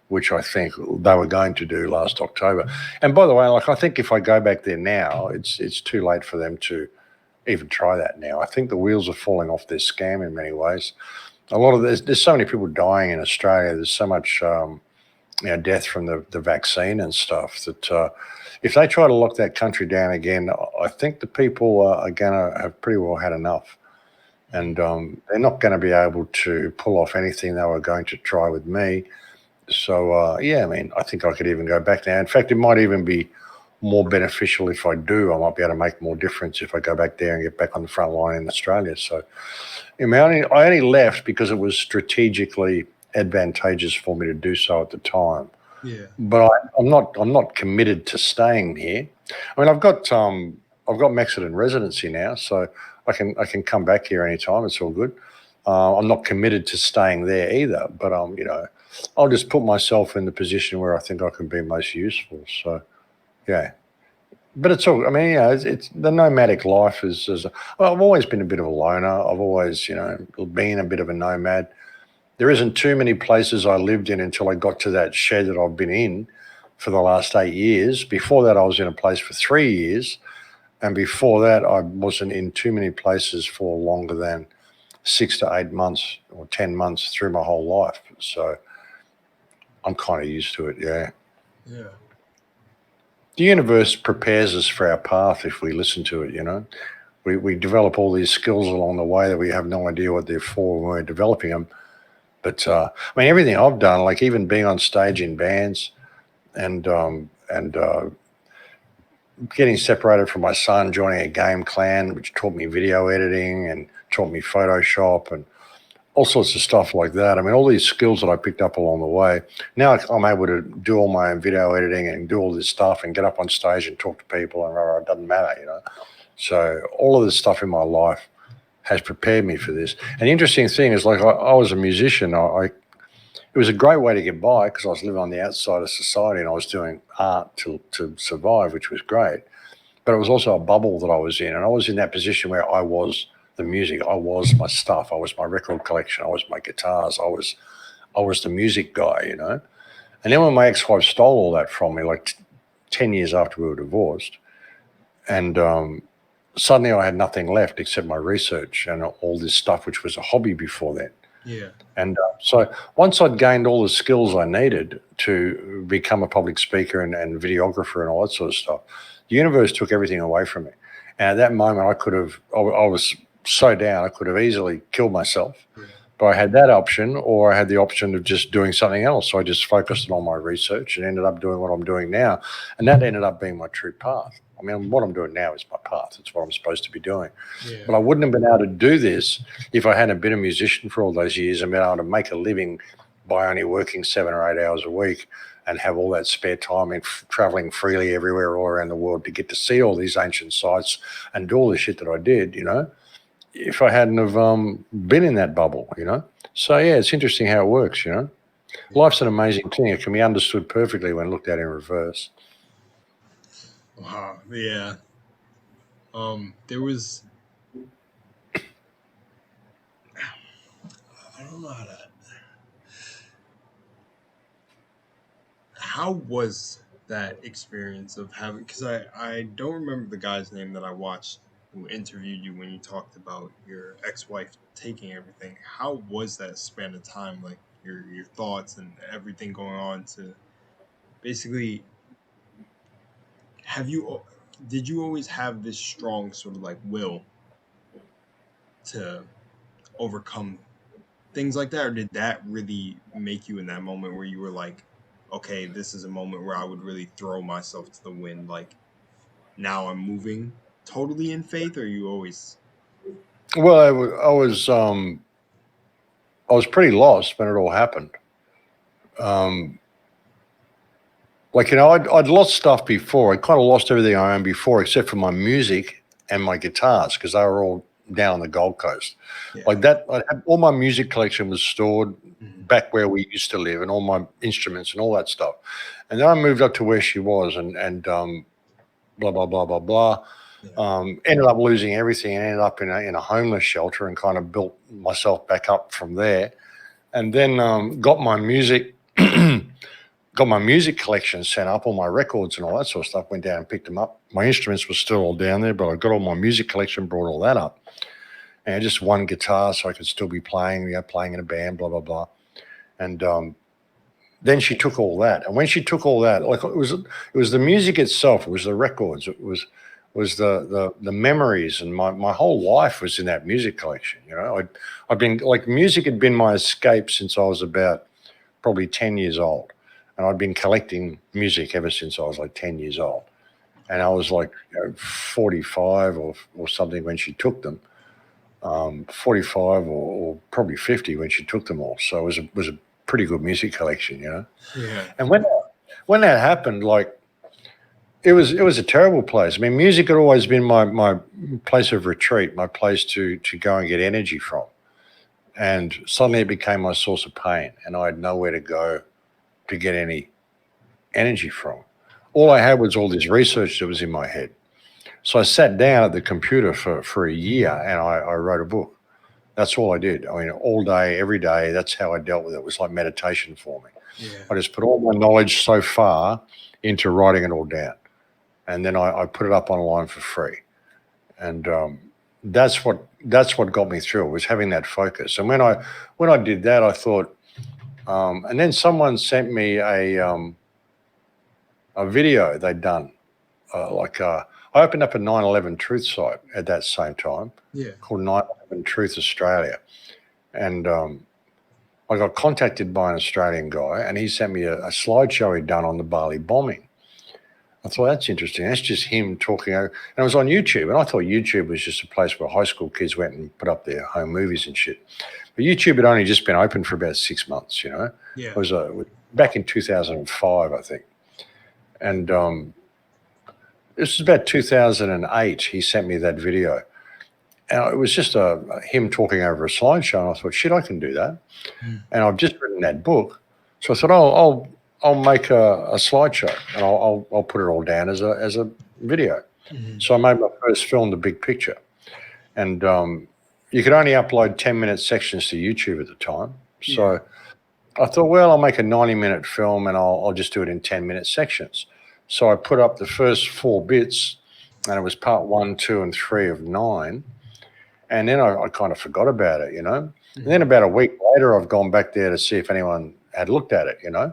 which I think they were going to do last October. And by the way, I think if I go back there now, it's too late for them to even try that now. I think the wheels are falling off this scam in many ways. A lot of there's so many people dying in Australia. There's so much death from the vaccine and stuff that if they try to lock that country down again, I think the people are going to have pretty well had enough. And they're not going to be able to pull off anything they were going to try with me. So yeah, I mean, I think I could even go back now. In fact, it might even be more beneficial if I do. I might be able to make more difference if I go back there and get back on the front line in Australia. So I mean, I only left because it was strategically advantageous for me to do so at the time. Yeah. But I'm not committed to staying here. I mean, I've got Mexican residency now, so I can come back here anytime. It's all good. I'm not committed to staying there either, but you know, I'll just put myself in the position where I think I can be most useful. So yeah. But it's all. I mean, yeah, it's the nomadic life is. Well, I've always been a bit of a loner. I've always, you know, been a bit of a nomad. There isn't too many places I lived in until I got to that shed that I've been in for the last 8 years. Before that, I was in a place for 3 years, and before that, I wasn't in too many places for longer than 6 to 8 months or 10 months through my whole life. So I'm kind of used to it. Yeah. Yeah. The universe prepares us for our path if we listen to it, you know. We develop all these skills along the way that we have no idea what they're for when we're developing them. But I mean, everything I've done, like even being on stage in bands and getting separated from my son, joining a game clan, which taught me video editing and taught me Photoshop and all sorts of stuff like that. I mean, all these skills that I picked up along the way. Now I'm able to do all my own video editing and do all this stuff and get up on stage and talk to people and it doesn't matter, you know. So all of this stuff in my life has prepared me for this. And the interesting thing is, like, I was a musician. It was a great way to get by because I was living on the outside of society and I was doing art to survive, which was great. But it was also a bubble that I was in. And I was in that position where I was the music. I was my stuff. I was my record collection. I was my guitars. I was the music guy, you know. And then when my ex-wife stole all that from me, like 10 years after we were divorced, and suddenly I had nothing left except my research and all this stuff, which was a hobby before then. Yeah. And so once I'd gained all the skills I needed to become a public speaker and videographer and all that sort of stuff, the universe took everything away from me. And at that moment, I was so down, I could have easily killed myself. Yeah. But I had that option, or I had the option of just doing something else. So I just focused on my research and ended up doing what I'm doing now. And that ended up being my true path. I mean, what I'm doing now is my path. It's what I'm supposed to be doing. Yeah. But I wouldn't have been able to do this if I hadn't been a musician for all those years and been able to make a living by only working 7 or 8 hours a week and have all that spare time and traveling freely everywhere all around the world to get to see all these ancient sites and do all the shit that I did, you know, if I hadn't have been in that bubble, you know. So, yeah, it's interesting how it works, you know. Life's an amazing thing. It can be understood perfectly when looked at in reverse. Wow. Yeah. There was, I don't know how was that experience of having, because I don't remember the guy's name that I watched who interviewed you when you talked about your ex-wife taking everything. How was that span of time, like your thoughts and everything going on to basically, did you always have this strong sort of like will to overcome things like that, or did that really make you in that moment where you were like, okay, this is a moment where I would really throw myself to the wind, like now I'm moving totally in faith, or you always? Well, I was pretty lost when it all happened. Like, you know, I'd lost stuff before. I kind of lost everything I owned before, except for my music and my guitars, because they were all down on the Gold Coast. Yeah. Like that, all my music collection was stored Mhm. back where we used to live, and all my instruments and all that stuff. And then I moved up to where she was, and blah blah blah blah blah. Yeah. Ended up losing everything and ended up in a homeless shelter and kind of built myself back up from there. And then got my music collection set up, all my records and all that sort of stuff. Went down and picked them up. My instruments were still all down there, but I got all my music collection, brought all that up. And just one guitar so I could still be playing, you know, playing in a band, blah, blah, blah. And then she took all that. And when she took all that, like it was the music itself, it was the records, it was the memories, and my whole life was in that music collection. You know, I'd been like, music had been my escape since I was about probably 10 years old. And I'd been collecting music ever since I was like 10 years old. And I was like 45 or something when she took them, 45 or probably 50 when she took them all. So it was a pretty good music collection, you know. Yeah. And when that happened, like it was a terrible place. I mean, music had always been my place of retreat, my place to go and get energy from. And suddenly it became my source of pain, and I had nowhere to go to get any energy from. All I had was all this research that was in my head. So I sat down at the computer for a year and I wrote a book. That's all I did. I mean, all day, every day, that's how I dealt with it. It was like meditation for me. Yeah. I just put all my knowledge so far into writing it all down. And then I put it up online for free. And that's what got me through. It was having that focus. And when I did that, I thought, and then someone sent me a video they'd done. I opened up a 9/11 Truth site at that same time, called 9/11 Truth Australia. And I got contacted by an Australian guy, and he sent me a slideshow he'd done on the Bali bombing. I thought, that's interesting. That's just him talking. And it was on YouTube. And I thought YouTube was just a place where high school kids went and put up their home movies and shit. But YouTube had only just been open for about 6 months, you know. Yeah. It was back in 2005, I think. And this was about 2008. He sent me that video. And it was just him talking over a slideshow. And I thought, shit, I can do that. And I've just written that book. So I thought, I'll make a slideshow and I'll put it all down as a video. So I made my first film, The Big Picture. And you could only upload 10-minute sections to YouTube at the time. So I thought, well, I'll make a 90-minute film and I'll just do it in 10-minute sections. So I put up the first 4 bits, and it was part 1, 2, and 3 of 9. And then I kind of forgot about it, you know. And then about a week later, I've gone back there to see if anyone had looked at it, you know.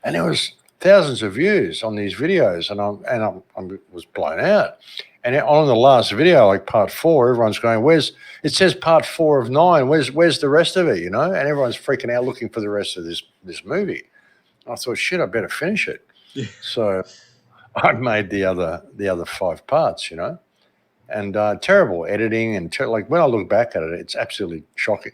And there was thousands of views on these videos, and I was blown out. And on the last video, like part 4, everyone's going, it says part 4 of 9, where's the rest of it, you know? And everyone's freaking out looking for the rest of this movie. I thought, shit, I better finish it. Yeah. So I made the other 5 parts, you know, and terrible editing, and like when I look back at it, it's absolutely shocking.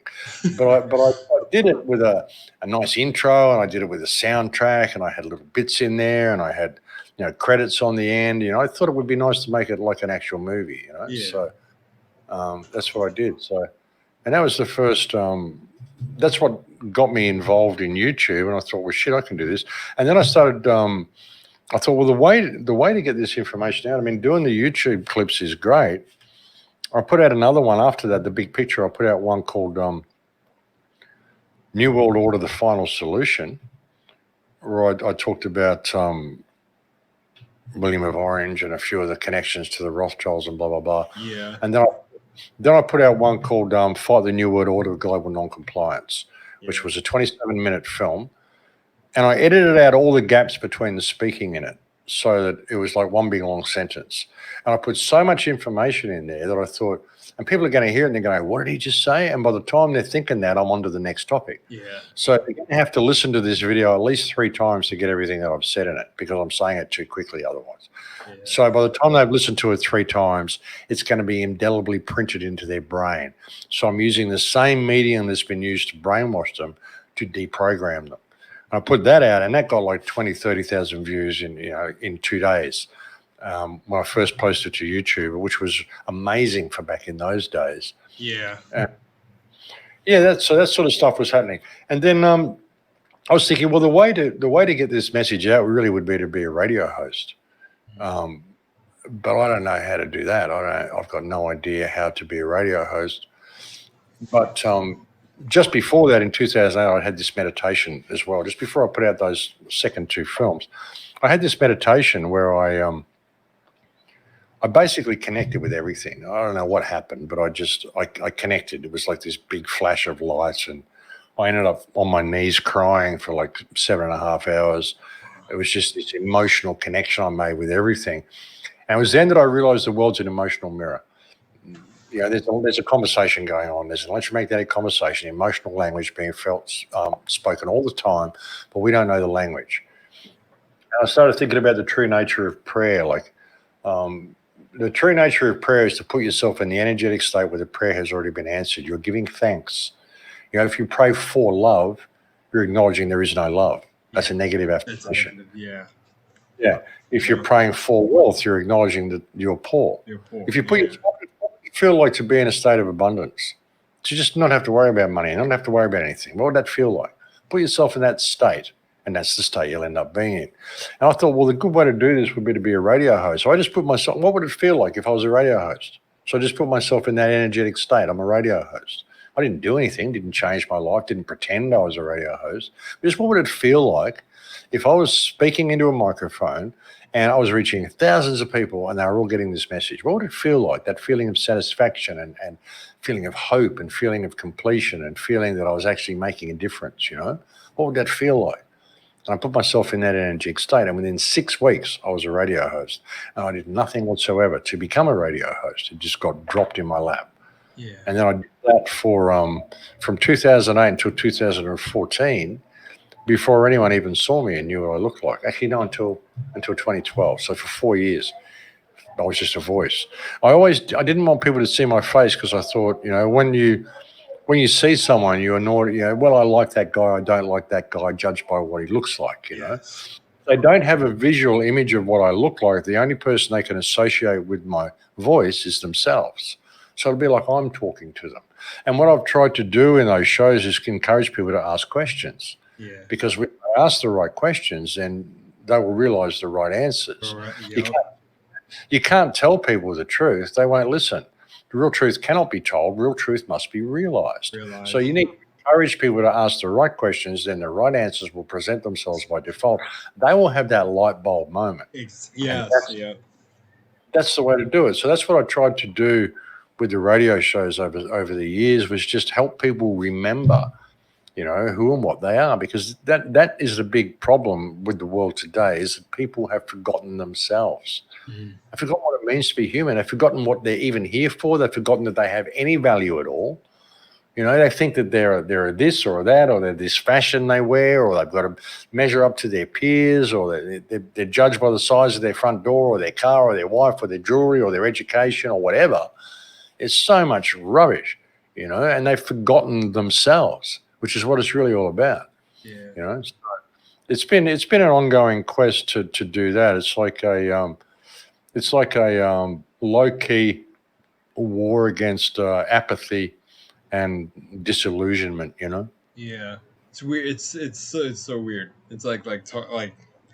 But I did it with a nice intro, and I did it with a soundtrack, and I had little bits in there, and I had, you know, credits on the end. You know, I thought it would be nice to make it like an actual movie, you know. Yeah. So that's what I did. So, and that was the first. That's what got me involved in YouTube, and I thought, well, shit, I can do this. And then I started. I thought, well, the way to get this information out, I mean, doing the YouTube clips is great. I put out another one after that, The Big Picture. I put out one called New World Order, The Final Solution, where I talked about William of Orange and a few of the connections to the Rothschilds and blah, blah, blah. Yeah. And then I put out one called Fight the New World Order of Global Noncompliance, which was a 27-minute film. And I edited out all the gaps between the speaking in it so that it was like one big long sentence. And I put so much information in there that I thought, and people are going to hear it and they're going, what did he just say? And by the time they're thinking that, I'm on to the next topic. Yeah. So you're going to have to listen to this video at least 3 times to get everything that I've said in it, because I'm saying it too quickly otherwise. Yeah. So by the time they've listened to it 3 times, it's going to be indelibly printed into their brain. So I'm using the same medium that's been used to brainwash them to deprogram them. I put that out, and that got like 20, 30,000 views in 2 days when I first posted to YouTube, which was amazing for back in those days. Yeah. That sort of stuff was happening. And then I was thinking, well, the way to get this message out really would be to be a radio host. But I don't know how to do that. I've got no idea how to be a radio host. But just before that, in 2008, I had this meditation as well. Just before I put out those second 2 films, I had this meditation where I basically connected with everything. I don't know what happened, but I connected. It was like this big flash of lights, and I ended up on my knees crying for like 7.5 hours. It was just this emotional connection I made with everything. And it was then that I realized the world's an emotional mirror. there's a conversation going on. There's an electromagnetic conversation, emotional language being felt, spoken all the time, but we don't know the language. And I started thinking about the true nature of prayer. Like, the true nature of prayer is to put yourself in the energetic state where the prayer has already been answered. You're giving thanks. If you pray for love, you're acknowledging there is no love. That's a negative affirmation. Yeah. If you're praying for wealth, you're acknowledging that you're poor. If you put yourself, what would it feel like to be in a state of abundance? To just not have to worry about money, not have to worry about anything. What would that feel like? Put yourself in that state, and that's the state you'll end up being in. And I thought, well, the good way to do this would be to be a radio host. So I just put myself, what would it feel like if I was a radio host? So I just put myself in that energetic state. I'm a radio host. I didn't do anything, didn't change my life, didn't pretend I was a radio host. Just what would it feel like if I was speaking into a microphone and I was reaching thousands of people and they were all getting this message? What would it feel like? That feeling of satisfaction and feeling of hope and feeling of completion and feeling that I was actually making a difference, What would that feel like? And I put myself in that energetic state. And within 6 weeks, I was a radio host. And I did nothing whatsoever to become a radio host. It just got dropped in my lap. Yeah. And then I did that for from 2008 until 2014, before anyone even saw me and knew what I looked like. Actually, no, until 2012. So for 4 years, I was just a voice. I didn't want people to see my face because I thought, when you see someone, you annoy, well, I like that guy, I don't like that guy, judged by what he looks like, Yes. They don't have a visual image of what I look like. The only person they can associate with my voice is themselves. So it'll be like I'm talking to them. And what I've tried to do in those shows is encourage people to ask questions. Yeah. Because when they ask the right questions, then they will realize the right answers. Yep. You can't tell people the truth. They won't listen. The real truth cannot be told. Real truth must be realized. So you need to encourage people to ask the right questions, then the right answers will present themselves by default. They will have that light bulb moment. That's the way to do it. So that's what I tried to do with the radio shows over the years, was just help people remember, who and what they are, because that is the big problem with the world today, is that people have forgotten themselves. They've forgotten what it means to be human. They've forgotten what they're even here for. They've forgotten that they have any value at all. They think that they're this or that, or they're this fashion they wear, or they've got to measure up to their peers, or they're judged by the size of their front door, or their car, or their wife, or their jewelry, or their education, or whatever. It's so much rubbish, and they've forgotten themselves, which is what it's really all about. Yeah. So it's been an ongoing quest to do that. It's like a low-key war against apathy and disillusionment. Yeah. It's weird. It's so weird. It's like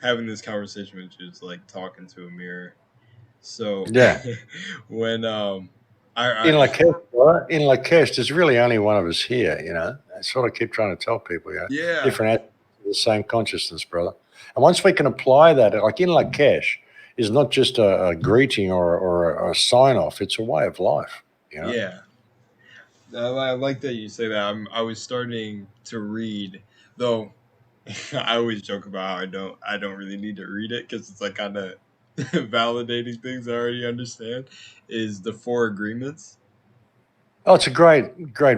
having this conversation with you is like talking to a mirror. So yeah, when in Lakesh, there's really only one of us here. I sort of keep trying to tell people, Yeah. different aspects of the same consciousness, brother. And once we can apply that, like in Lakesh, is not just a greeting or a sign off; it's a way of life. Yeah. I like that you say that. I was starting to read, though. I always joke about how I don't really need to read it because it's like kind of validating things I already understand. Is the 4 Agreements? Oh, it's a great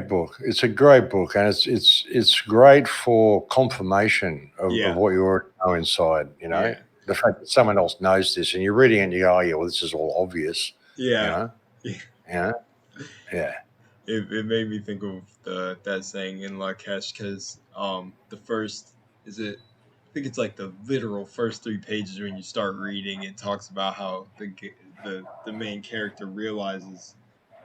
book. It's a great book, and it's great for confirmation of what you already know inside. Yeah. The fact that someone else knows this, and you're reading it, and you go, "Oh, yeah, well, this is all obvious." Yeah. Yeah. It made me think of that saying in Lakesh, because the first I think it's like the literal first 3 pages when you start reading, it talks about how the main character realizes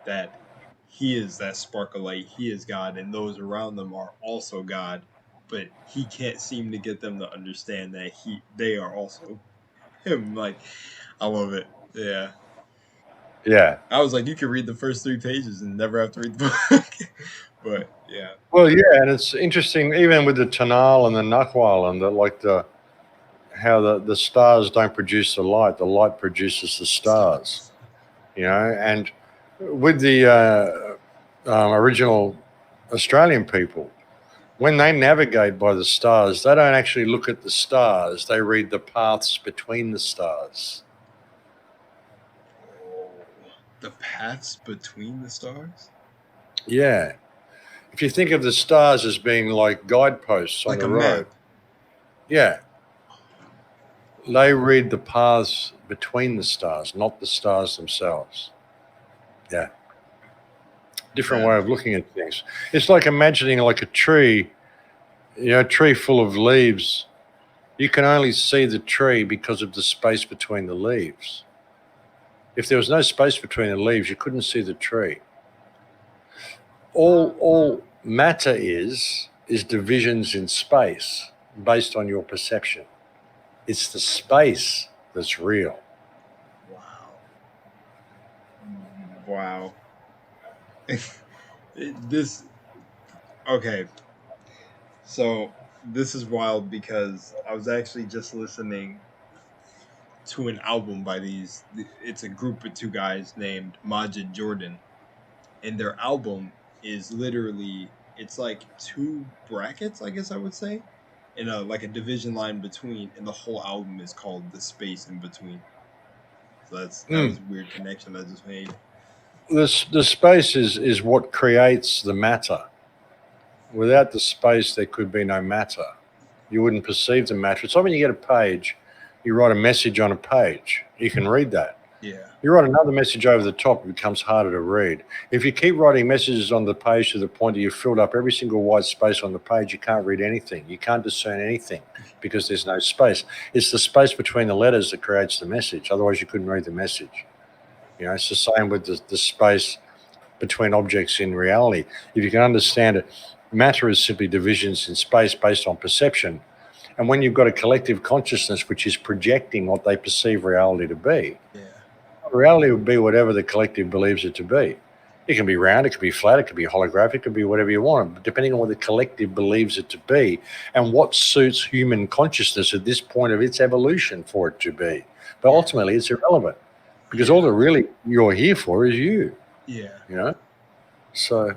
that he is that spark of light, he is God, and those around them are also God, but he can't seem to get them to understand that they are also him. Like, I love it. Yeah. Yeah. I was like, you could read the first 3 pages and never have to read the book. But yeah. Well, yeah, and it's interesting, even with the Tanal and the Nakwal and how the stars don't produce the light produces the stars. And with the original Australian people, when they navigate by the stars, they don't actually look at the stars, they read the paths between the stars. The paths between the stars? Yeah. If you think of the stars as being like guideposts on Like the a road, map. yeah, they read the paths between the stars, not the stars themselves. Yeah. Different way That, of looking at things. It's like imagining like a tree, a tree full of leaves. You can only see the tree because of the space between the leaves. If there was no space between the leaves, you couldn't see the tree. All matter is divisions in space based on your perception. It's the space that's real. wow. Wow. This, okay. So this is wild because I was actually just listening to an album by these. It's a group of two guys named Majid Jordan, and their album is literally it's like two brackets, I guess I would say, and like a division line between, and the whole album is called The Space in Between. So that was a weird connection I just made. The space is what creates the matter. Without the space, there could be no matter. You wouldn't perceive the matter. It's like when you get a page, you write a message on a page. You can read that. Yeah. You write another message over the top, it becomes harder to read. If you keep writing messages on the page to the point that you've filled up every single white space on the page, you can't read anything. You can't discern anything because there's no space. It's the space between the letters that creates the message. Otherwise, you couldn't read the message. It's the same with the space between objects in reality. If you can understand it, matter is simply divisions in space based on perception. And when you've got a collective consciousness which is projecting what they perceive reality to be, Yeah. reality would be whatever the collective believes it to be. It can be round, it can be flat, it can be holographic, it can be whatever you want, depending on what the collective believes it to be and what suits human consciousness at this point of its evolution for it to be. But ultimately, it's irrelevant because all that really you're here for is you. Yeah. So,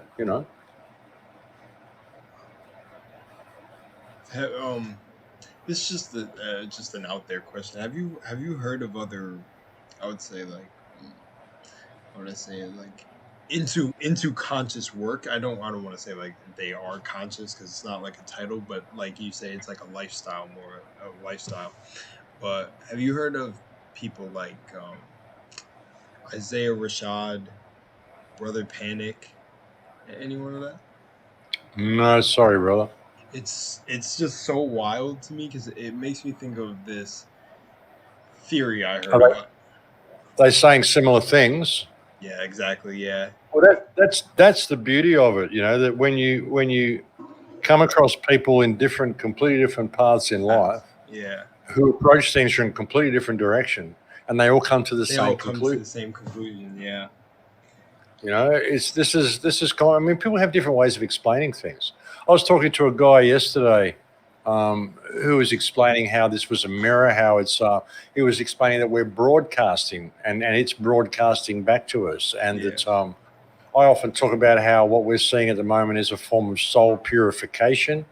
This is just an out there question. Have you heard of other? I would say like, what would I say, like into conscious work. I don't want to say like they are conscious because it's not like a title, but like you say, it's like a lifestyle, more a lifestyle. But have you heard of people like Isaiah Rashad, Brother Panic, anyone of that? no, sorry, brother. It's just so wild to me because it makes me think of this theory I heard about. They're saying similar things. Yeah, exactly. Yeah. Well, that's the beauty of it, that when you come across people in completely different paths in life, Yeah. who approach things from a completely different direction, and they all come to the They same all come to conclusion. the same conclusion. Yeah. This is kind. I mean, people have different ways of explaining things. I was talking to a guy yesterday who was explaining how this was a mirror, how he was explaining that we're broadcasting and it's broadcasting back to us. And that I often talk about how what we're seeing at the moment is a form of soul purification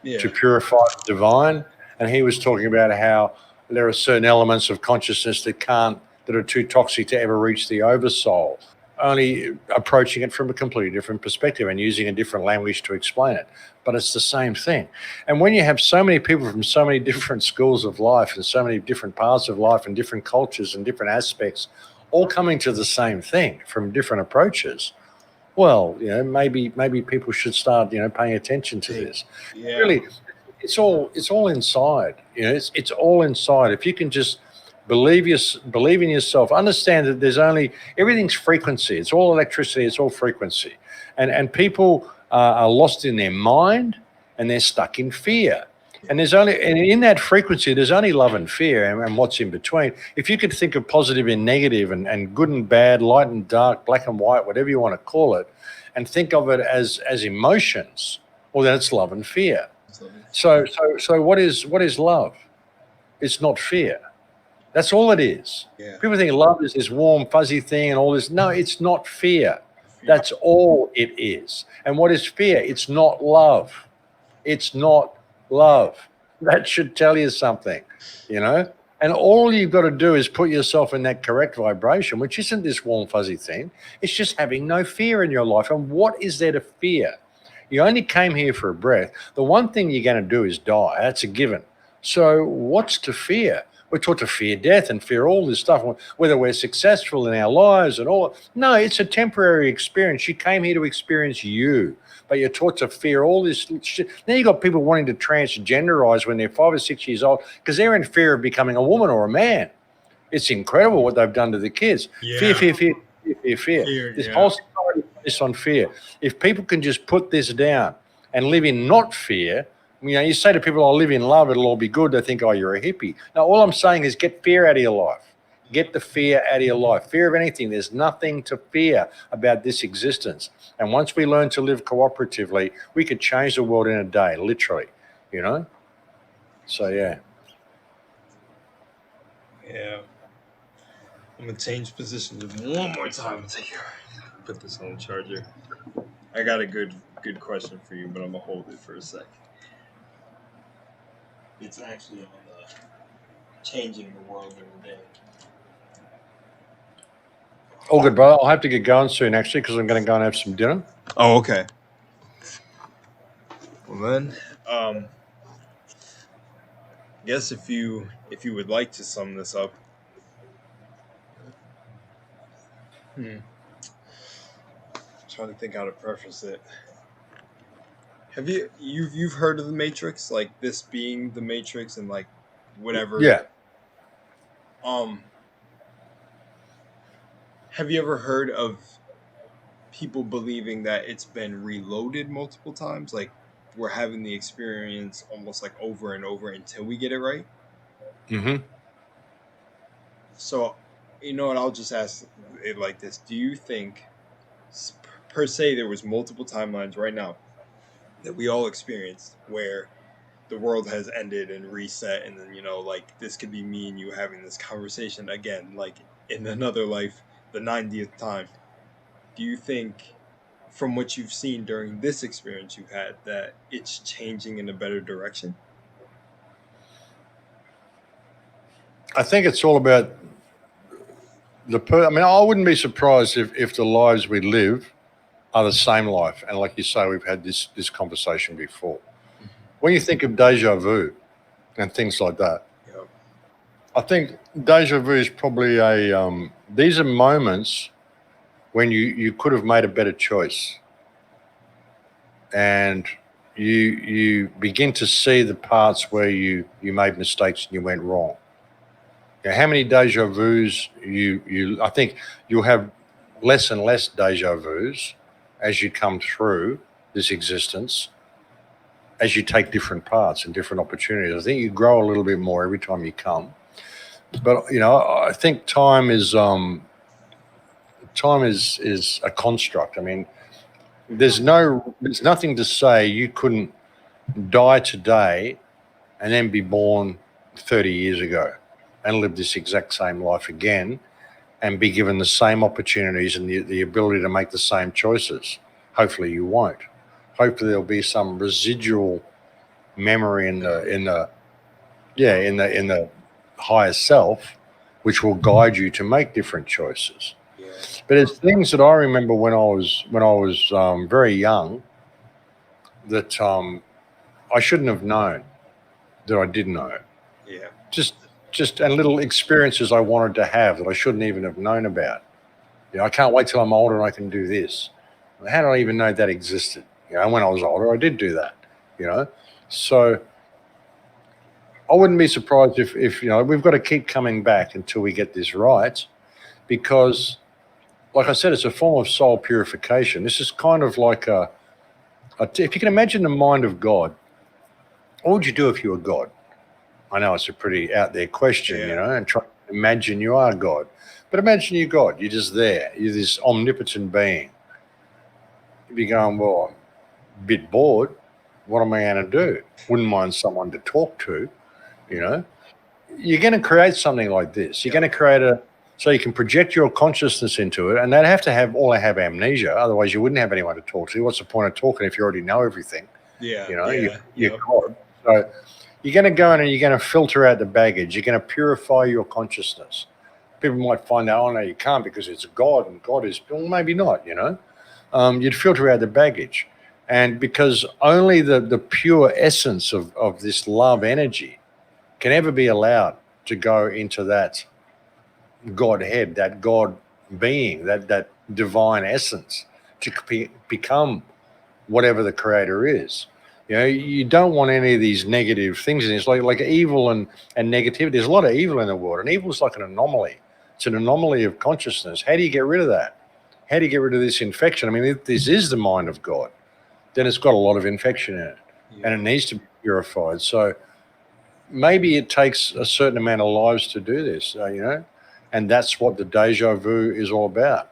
to purify the divine. And he was talking about how there are certain elements of consciousness that are too toxic to ever reach the oversoul, only approaching it from a completely different perspective and using a different language to explain it. But it's the same thing. And when you have so many people from so many different schools of life and so many different paths of life and different cultures and different aspects, all coming to the same thing from different approaches, well, maybe people should start, paying attention to this. Yeah. Really, it's all inside. It's all inside. If you can just believe in yourself, understand that everything's frequency. It's all electricity. It's all frequency, and people are lost in their mind and they're stuck in fear. And in that frequency, there's only love and fear and what's in between. If you could think of positive and negative and good and bad, light and dark, black and white, whatever you want to call it, and think of it as emotions, well, then it's love and fear. So what is love? It's not fear. That's all it is. Yeah. People think love is this warm, fuzzy thing and all this. No, it's not fear. That's all it is. And what is fear? It's not love. It's not love. That should tell you something, And all you've got to do is put yourself in that correct vibration, which isn't this warm, fuzzy thing. It's just having no fear in your life. And what is there to fear? You only came here for a breath. The one thing you're going to do is die. That's a given. So what's to fear? We're taught to fear death and fear all this stuff, whether we're successful in our lives and all. No, it's a temporary experience. You came here to experience you, but you're taught to fear all this shit. Now you've got people wanting to transgenderize when they're 5 or 6 years old because they're in fear of becoming a woman or a man. It's incredible what they've done to the kids. Yeah. Fear, fear, fear, fear, fear, fear. This whole society is based on fear. If people can just put this down and live in not fear, you say to people, live in love, it'll all be good. They think, you're a hippie. Now, all I'm saying is get fear out of your life. Get the fear out of your life. Fear of anything. There's nothing to fear about this existence. And once we learn to live cooperatively, we could change the world in a day, literally, So, yeah. Yeah. I'm going to change positions one more time. Put this on the charger. I got a good question for you, but I'm going to hold it for a sec. It's actually on the changing the world in a day. All good, brother. I'll have to get going soon, actually, because I'm going to go and have some dinner. Oh, okay. Well, then, I guess if you would like to sum this up. Trying to think how to preface it. Have you've heard of the Matrix, like this being the Matrix and like whatever? Yeah. Have you ever heard of people believing that it's been reloaded multiple times? Like we're having the experience almost like over and over until we get it right? Mm-hmm. So, what, I'll just ask it like this. Do you think, per se, there was multiple timelines right now that we all experienced where the world has ended and reset, and then, like this could be me and you having this conversation again, like in another life, the 90th time. Do you think, from what you've seen during this experience you've had, that it's changing in a better direction? I think it's all about I wouldn't be surprised if the lives we live are the same life. And like you say, we've had this conversation before. Mm-hmm. When you think of deja vu and things like that, I think deja vu is probably these are moments when you could have made a better choice. And you begin to see the parts where you made mistakes and you went wrong. How many deja vus I think you'll have less and less deja vus as you come through this existence, as you take different parts and different opportunities. I think you grow a little bit more every time you come. But I think time is a construct. I mean, there's nothing to say you couldn't die today and then be born 30 years ago and live this exact same life again and be given the same opportunities and the ability to make the same choices. Hopefully you won't. Hopefully there'll be some residual memory in the higher self, which will guide you to make different choices. Yeah. But it's things that I remember when I was very young that I shouldn't have known that I did know. Yeah. Just and little experiences I wanted to have that I shouldn't even have known about. I can't wait till I'm older and I can do this. How did I even know that existed? When I was older, I did do that. So I wouldn't be surprised if we've got to keep coming back until we get this right, because, like I said, it's a form of soul purification. This is kind of like if you can imagine the mind of God, what would you do if you were God? I know it's a pretty out there question, and try to imagine you are God. But imagine you're God. You're just there. You're this omnipotent being. You'd be going, well, I'm a bit bored. What am I going to do? Wouldn't mind someone to talk to, You're going to create something like this. You're going to create so you can project your consciousness into it, and they'd have to have amnesia. Otherwise, you wouldn't have anyone to talk to. What's the point of talking if you already know everything? Yeah. You're God. So you're going to go in and you're going to filter out the baggage. You're going to purify your consciousness. People might find out, oh no, you can't because it's God and God is, well, maybe not, you'd filter out the baggage. And because only the pure essence of this love energy can ever be allowed to go into that Godhead, that God being, that divine essence, to become whatever the creator is. You don't want any of these negative things. And it's like evil and negativity. There's a lot of evil in the world, and evil is like an anomaly. It's an anomaly of consciousness. How do you get rid of that? How do you get rid of this infection? I mean, if this is the mind of God, then it's got a lot of infection in it, and it needs to be purified. So maybe it takes a certain amount of lives to do this, and that's what the deja vu is all about.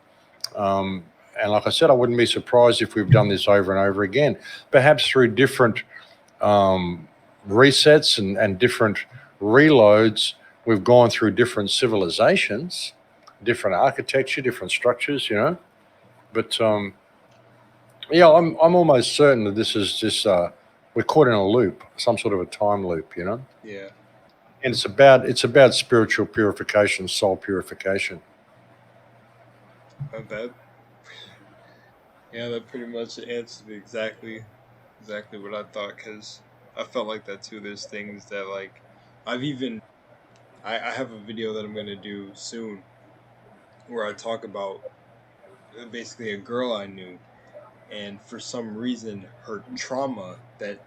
And like I said, I wouldn't be surprised if we've done this over and over again, perhaps through different resets and different reloads. We've gone through different civilizations, different architecture, different structures, But I'm almost certain that this is just we're caught in a loop, some sort of a time loop, Yeah. And it's about spiritual purification, soul purification. That pretty much answers exactly what I thought, because I felt like that too. There's things that like I have a video that I'm gonna do soon where I talk about basically a girl I knew, and for some reason her trauma that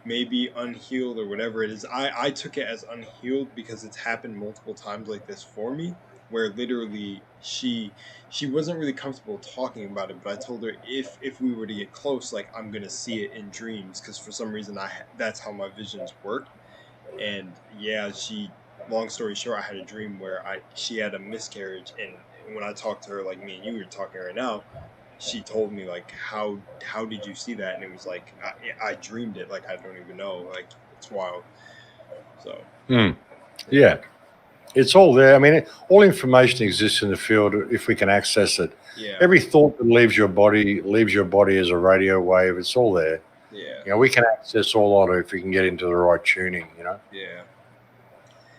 may be unhealed or whatever it is, I took it as unhealed because it's happened multiple times like this for me, where literally she wasn't really comfortable talking about it, but I told her if we were to get close, like, I'm gonna see it in dreams, because for some reason that's how my visions work. And long story short, I had a dream where she had a miscarriage, and when I talked to her, like me and you were talking right now, she told me, like, how did you see that? And it was like, I dreamed it. Like, I don't even know. Like, it's wild. So yeah, it's all there. I mean, all information exists in the field if we can access it. Yeah. Every thought that leaves your body as a radio wave. It's all there. Yeah. We can access all of it if we can get into the right tuning. Yeah.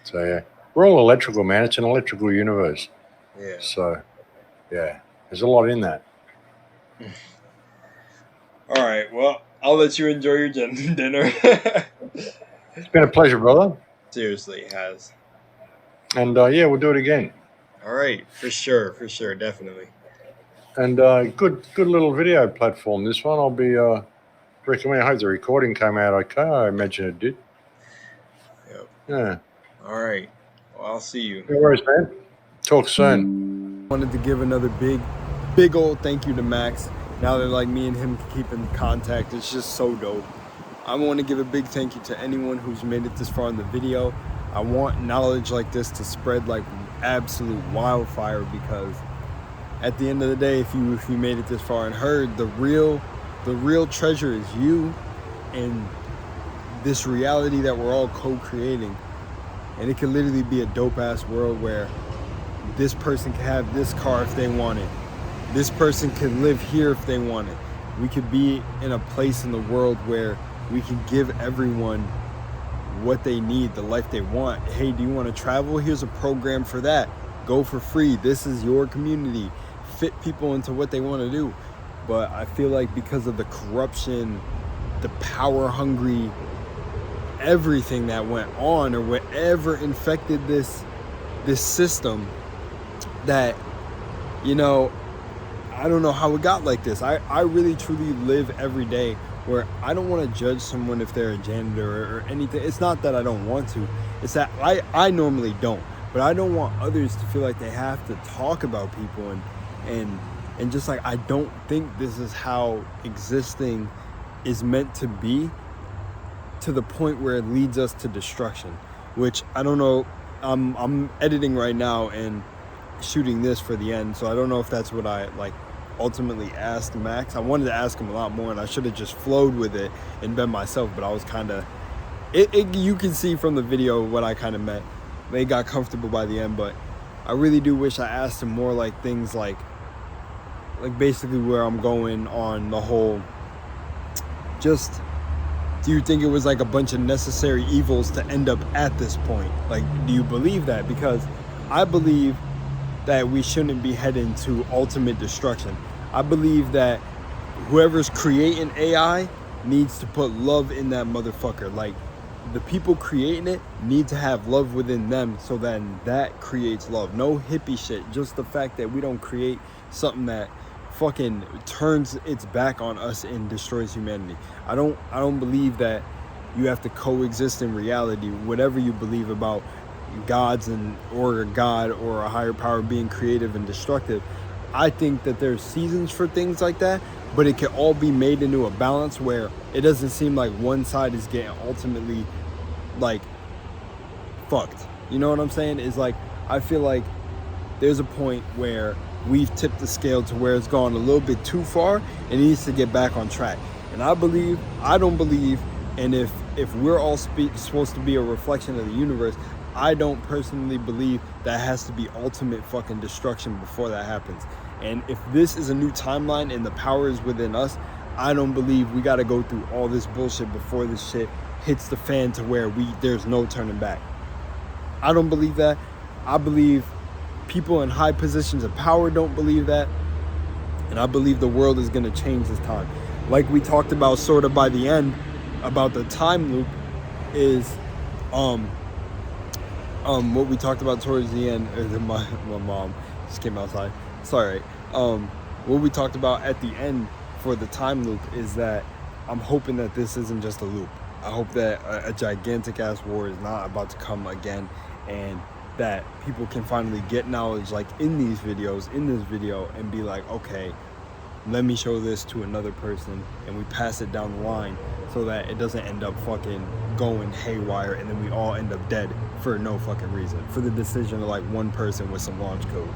So yeah, we're all electrical, man. It's an electrical universe. Yeah. So yeah, there's a lot in that. All right. Well, I'll let you enjoy your dinner. It's been a pleasure, brother. Seriously, it has. And we'll do it again. All right, for sure, definitely. And good little video platform. This one, I'll be recommending. I hope the recording came out okay. I imagine it did. Yep. Yeah. All right. Well, I'll see you. No worries, man. Talk soon. Wanted to give another big old thank you to Max. Now that, like, me and him keep in contact, it's just so dope. I want to give a big thank you to anyone who's made it this far in the video. I want knowledge like this to spread like absolute wildfire, because at the end of the day, if you made it this far and heard, the real treasure is you and this reality that we're all co-creating. And it could literally be a dope ass world where this person can have this car if they want it. This person can live here if they want it. We could be in a place in the world where we can give everyone what they need, the life they want. Hey, do you want to travel? Here's a program for that. Go for free. This is your community. Fit people into what they want to do. But I feel like because of the corruption, the power hungry, everything that went on or whatever infected this system, that, I don't know how it got like this. I really truly live every day where I don't want to judge someone if they're a janitor or anything. It's not that I don't want to. It's that I normally don't. But I don't want others to feel like they have to talk about people and just like, I don't think this is how existing is meant to be, to the point where it leads us to destruction, which I don't know. I'm editing right now and shooting this for the end, so I don't know if that's what I ultimately asked Max. I wanted to ask him a lot more, and I should have just flowed with it and been myself, but I was kind of you can see from the video what I kind of meant. They got comfortable by the end, but I really do wish I asked him more like things like basically where I'm going on the whole, just do you think it was like a bunch of necessary evils to end up at this point? Like, do you believe that? Because I believe that we shouldn't be heading to ultimate destruction. I believe that whoever's creating AI needs to put love in that motherfucker. Like, the people creating it need to have love within them, so then that creates love. No hippie shit, just the fact that we don't create something that fucking turns its back on us and destroys humanity. I don't believe that you have to coexist in reality. Whatever you believe about gods or a god or a higher power being creative and destructive, I think that there's seasons for things like that, but it can all be made into a balance where it doesn't seem like one side is getting ultimately like fucked. You know what I'm saying? Is like, I feel like there's a point where we've tipped the scale to where it's gone a little bit too far and it needs to get back on track. And I don't believe, and if we're all supposed to be a reflection of the universe, I don't personally believe that has to be ultimate fucking destruction before that happens. And if this is a new timeline and the power is within us, I don't believe we got to go through all this bullshit before this shit hits the fan to where there's no turning back. I don't believe that. I believe people in high positions of power don't believe that. And I believe the world is going to change this time. Like we talked about sort of by the end about the time loop is what we talked about towards the end, my mom just came outside. It's all right. What we talked about at the end for the time loop is that I'm hoping that this isn't just a loop. I hope that a gigantic ass war is not about to come again, and that people can finally get knowledge like in these videos, in this video, and be like, okay, let me show this to another person, and we pass it down the line so that it doesn't end up fucking going haywire and then we all end up dead for no fucking reason, for the decision of like one person with some launch code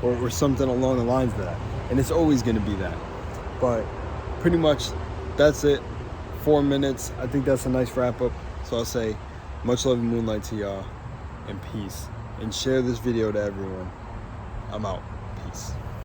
or something along the lines of that. And it's always going to be that. But pretty much that's it. 4 minutes. I think that's a nice wrap up. So I'll say much love and moonlight to y'all, and peace. And share this video to everyone. I'm out. Peace.